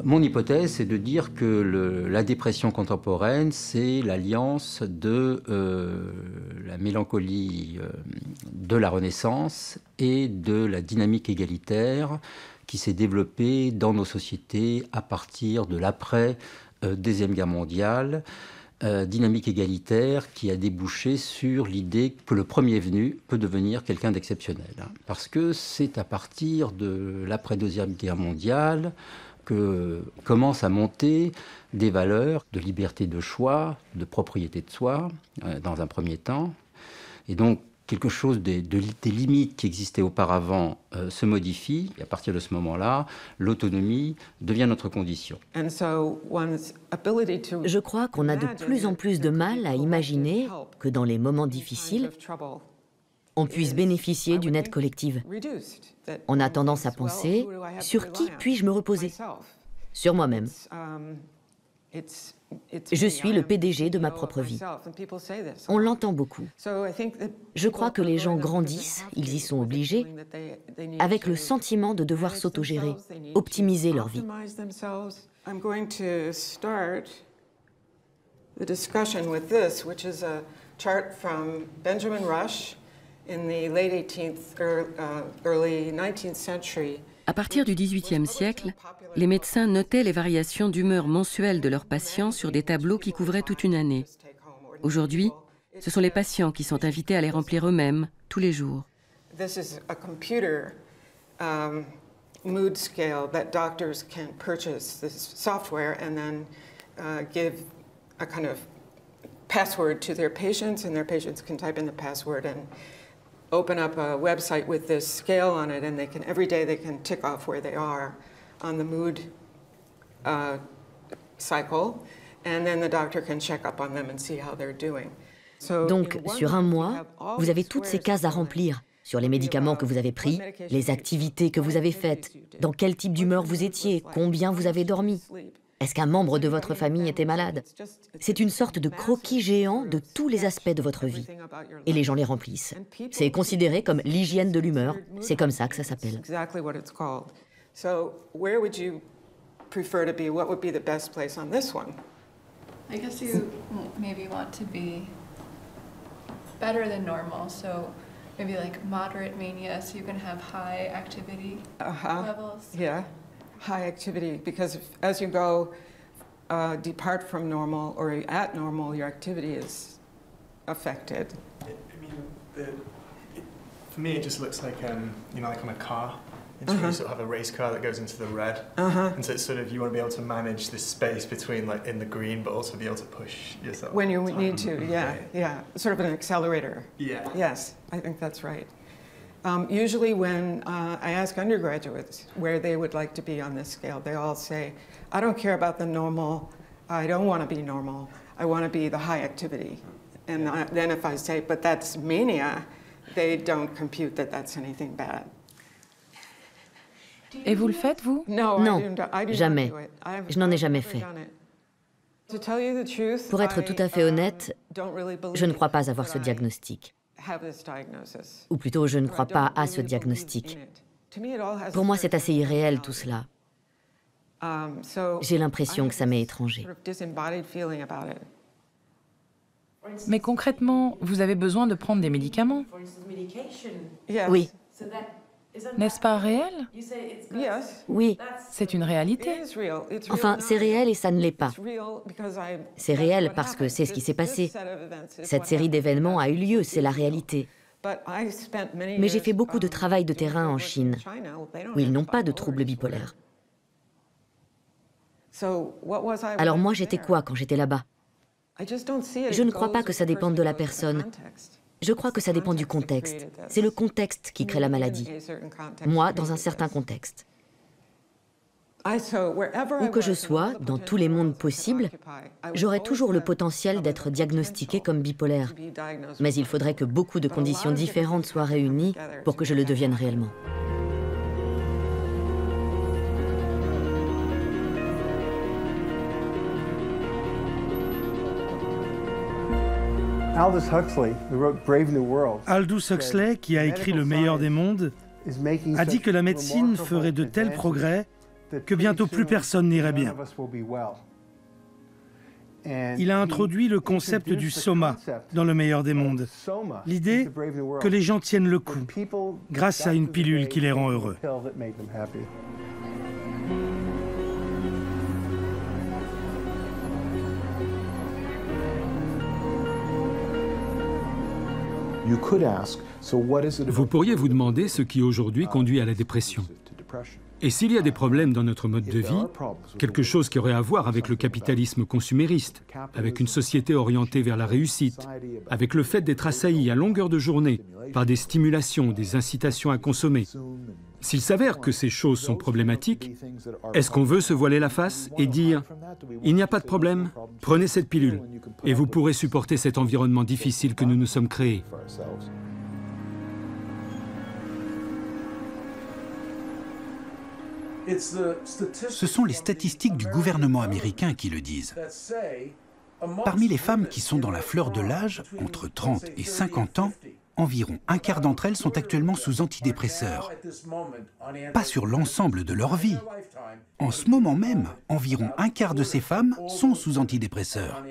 Mon hypothèse, c'est de dire que la dépression contemporaine, c'est l'alliance de la mélancolie de la Renaissance et de la dynamique égalitaire qui s'est développée dans nos sociétés à partir de l'après-Deuxième Guerre mondiale, dynamique égalitaire qui a débouché sur l'idée que le premier venu peut devenir quelqu'un d'exceptionnel. Parce que c'est à partir de l'après-Deuxième Guerre mondiale que commencent à monter des valeurs de liberté de choix, de propriété de soi, dans un premier temps. Et donc, quelque chose des limites qui existaient auparavant se modifie. Et à partir de ce moment-là, l'autonomie devient notre condition. Je crois qu'on a de plus en plus de mal à imaginer que dans les moments difficiles, on puisse bénéficier d'une aide collective. On a tendance à penser « Sur qui puis-je me reposer ?» Sur moi-même. Je suis le PDG de ma propre vie. On l'entend beaucoup. Je crois que les gens grandissent, ils y sont obligés, avec le sentiment de devoir s'autogérer, optimiser leur vie. À partir du XVIIIe siècle, les médecins notaient les variations d'humeur mensuelles de leurs patients sur des tableaux qui couvraient toute une année. Aujourd'hui, ce sont les patients qui sont invités à les remplir eux-mêmes, tous les jours. Mood scale that doctors can purchase this software and then give a kind of password to their patients, and their patients can type in the password and open up a website with this scale on it, and they can every day they can tick off where they are on the mood cycle, and then the doctor can check up on them and see how they're doing. Donc, sur un mois, vous avez toutes ces cases à remplir. Sur les médicaments que vous avez pris, les activités que vous avez faites, dans quel type d'humeur vous étiez, combien vous avez dormi. Est-ce qu'un membre de votre famille était malade? C'est une sorte de croquis géant de tous les aspects de votre vie. Et les gens les remplissent. C'est considéré comme l'hygiène de l'humeur. C'est comme ça que ça s'appelle. So where would you prefer to be? What would be the best place on this one? I guess you maybe want to be better than normal. So maybe like moderate mania, so you can have high activity levels. Yeah, high activity, because as you go depart from normal or at normal, your activity is affected. For me, it just looks like, like on a car. It's where you sort of have a race car that goes into the red. And so it's sort of, you want to be able to manage this space between, like, in the green, but also be able to push yourself. When you need to, yeah. Sort of an accelerator. Yeah. Yes, I think that's right. Usually when I ask undergraduates where they would like to be on this scale, they all say, I don't care about the normal, I don't want to be normal, I want to be the high activity. And then if I say, but that's mania, they don't compute that that's anything bad. Et vous le faites, vous? Non, jamais. Je n'en ai jamais fait. Pour être tout à fait honnête, je ne crois pas avoir ce diagnostic. Ou plutôt, je ne crois pas à ce diagnostic. Pour moi, c'est assez irréel tout cela. J'ai l'impression que ça m'est étranger. Mais concrètement, vous avez besoin de prendre des médicaments? Oui. N'est-ce pas réel? Oui. C'est une réalité. Enfin, c'est réel et ça ne l'est pas. C'est réel parce que c'est ce qui s'est passé. Cette série d'événements a eu lieu, c'est la réalité. Mais j'ai fait beaucoup de travail de terrain en Chine, où ils n'ont pas de troubles bipolaires. Alors moi, j'étais quoi quand j'étais là-bas? Je ne crois pas que ça dépende de la personne. Je crois que ça dépend du contexte. C'est le contexte qui crée la maladie. Moi, dans un certain contexte. Où que je sois, dans tous les mondes possibles, j'aurai toujours le potentiel d'être diagnostiqué comme bipolaire. Mais il faudrait que beaucoup de conditions différentes soient réunies pour que je le devienne réellement. Aldous Huxley, qui a écrit Le meilleur des mondes, a dit que la médecine ferait de tels progrès que bientôt plus personne n'irait bien. Il a introduit le concept du soma dans Le meilleur des mondes, l'idée que les gens tiennent le coup grâce à une pilule qui les rend heureux. Vous pourriez vous demander ce qui aujourd'hui conduit à la dépression. Et s'il y a des problèmes dans notre mode de vie, quelque chose qui aurait à voir avec le capitalisme consumériste, avec une société orientée vers la réussite, avec le fait d'être assailli à longueur de journée par des stimulations, des incitations à consommer, s'il s'avère que ces choses sont problématiques, est-ce qu'on veut se voiler la face et dire « Il n'y a pas de problème, prenez cette pilule et vous pourrez supporter cet environnement difficile que nous nous sommes créés ». Ce sont les statistiques du gouvernement américain qui le disent. Parmi les femmes qui sont dans la fleur de l'âge, entre 30 et 50 ans, environ un quart d'entre elles sont actuellement sous antidépresseurs. Pas sur l'ensemble de leur vie. En ce moment même, environ un quart de ces femmes sont sous antidépresseurs.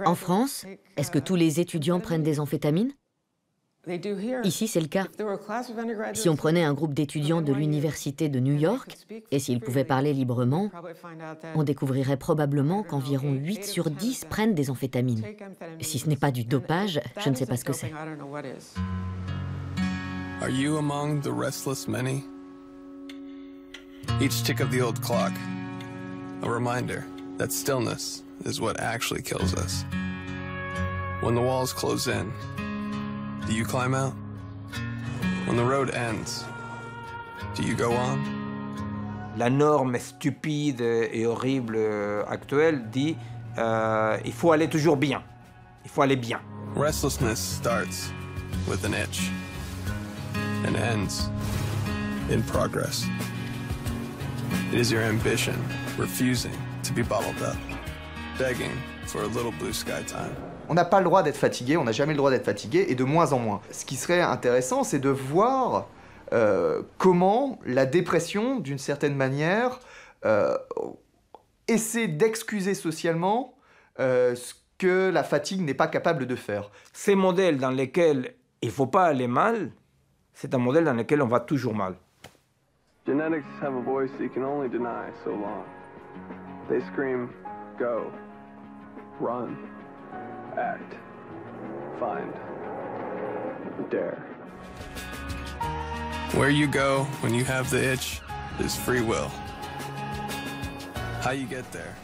En France, est-ce que tous les étudiants prennent des amphétamines? Ici, c'est le cas. Si on prenait un groupe d'étudiants de l'université de New York, et s'ils pouvaient parler librement, on découvrirait probablement qu'environ 8 sur 10 prennent des amphétamines. Si ce n'est pas du dopage, je ne sais pas ce que c'est. Are you among the restless many? Each tick of the old clock, a reminder that stillness is what actually kills us. When the walls close in, do you climb out? When the road ends, do you go on? La norme stupide et horrible actuelle dit il faut aller toujours bien. Il faut aller bien. Restlessness starts with an itch and ends in progress. It is your ambition refusing to be bottled up, begging for a little blue sky time. On n'a pas le droit d'être fatigué, on n'a jamais le droit d'être fatigué, et de moins en moins. Ce qui serait intéressant, c'est de voir comment la dépression, d'une certaine manière, essaie d'excuser socialement ce que la fatigue n'est pas capable de faire. Ces modèles dans lesquels il ne faut pas aller mal, c'est un modèle dans lequel on va toujours mal. Genetics have a voice you can only deny so long. They scream, go, run, Act. Find. Dare. Where you go when you have the itch is free will. How you get there?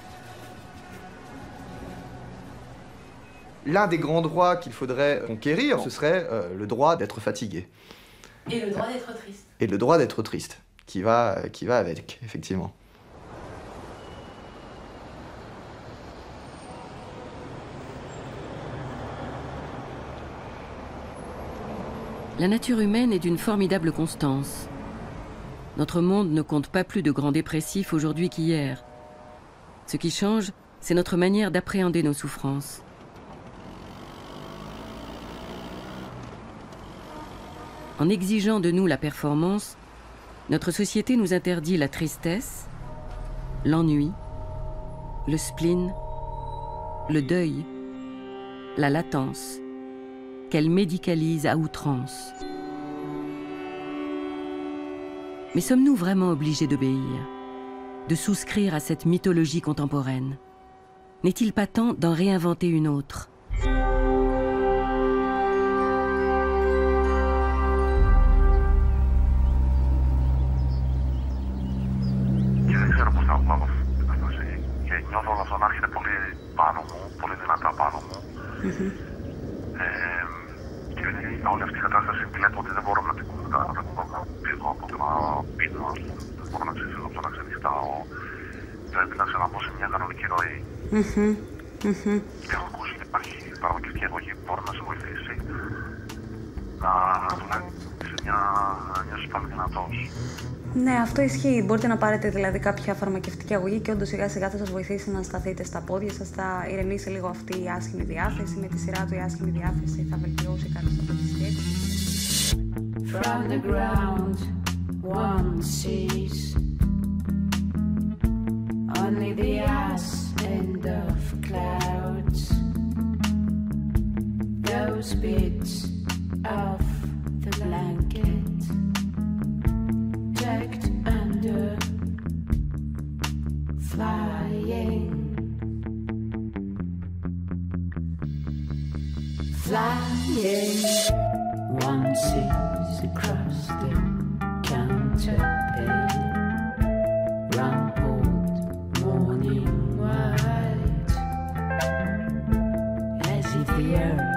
L'un des grands droits qu'il faudrait conquérir, ce serait le droit d'être fatigué. Et le droit d'être triste. Et le droit d'être triste, qui va avec, effectivement. La nature humaine est d'une formidable constance. Notre monde ne compte pas plus de grands dépressifs aujourd'hui qu'hier. Ce qui change, c'est notre manière d'appréhender nos souffrances. En exigeant de nous la performance, notre société nous interdit la tristesse, l'ennui, le spleen, le deuil, la latence, qu'elle médicalise à outrance. Mais sommes-nous vraiment obligés d'obéir, de souscrire à cette mythologie contemporaine? N'est-il pas temps d'en réinventer une autre? Νιώθω όλο αυτό να έρχεται πολύ πάνω μου, πολύ δυνατά πάνω μου. Και όλη αυτή η κατάσταση βλέπω ότι δεν μπορώ να την φύγω από το να πίνω, δεν μπορώ να ξεφύγω από το να ξενυχτάω. Πρέπει να ξαναμπω σε μια κανονική ροή. Και έχω ακούσει ότι υπάρχει παραγωγική αγωγή που μπορεί να σε βοηθήσει να σε μια νιώσεις πάλι δυνατός. Ναι, αυτό ισχύει. Μπορείτε να πάρετε δηλαδή κάποια φαρμακευτική αγωγή και όντως σιγά σιγά θα σας βοηθήσει να σταθείτε στα πόδια σας, θα ηρεμήσει λίγο αυτή η άσχημη διάθεση. Με τη σειρά του η άσχημη διάθεση θα βελτιώσει κάποιος από τη σκέψη. From the ground, one sees only the ass end of clouds. Those bits of the blanket tucked under, flying, flying. One sees across the counterpane, rumpled, morning white, as if the earth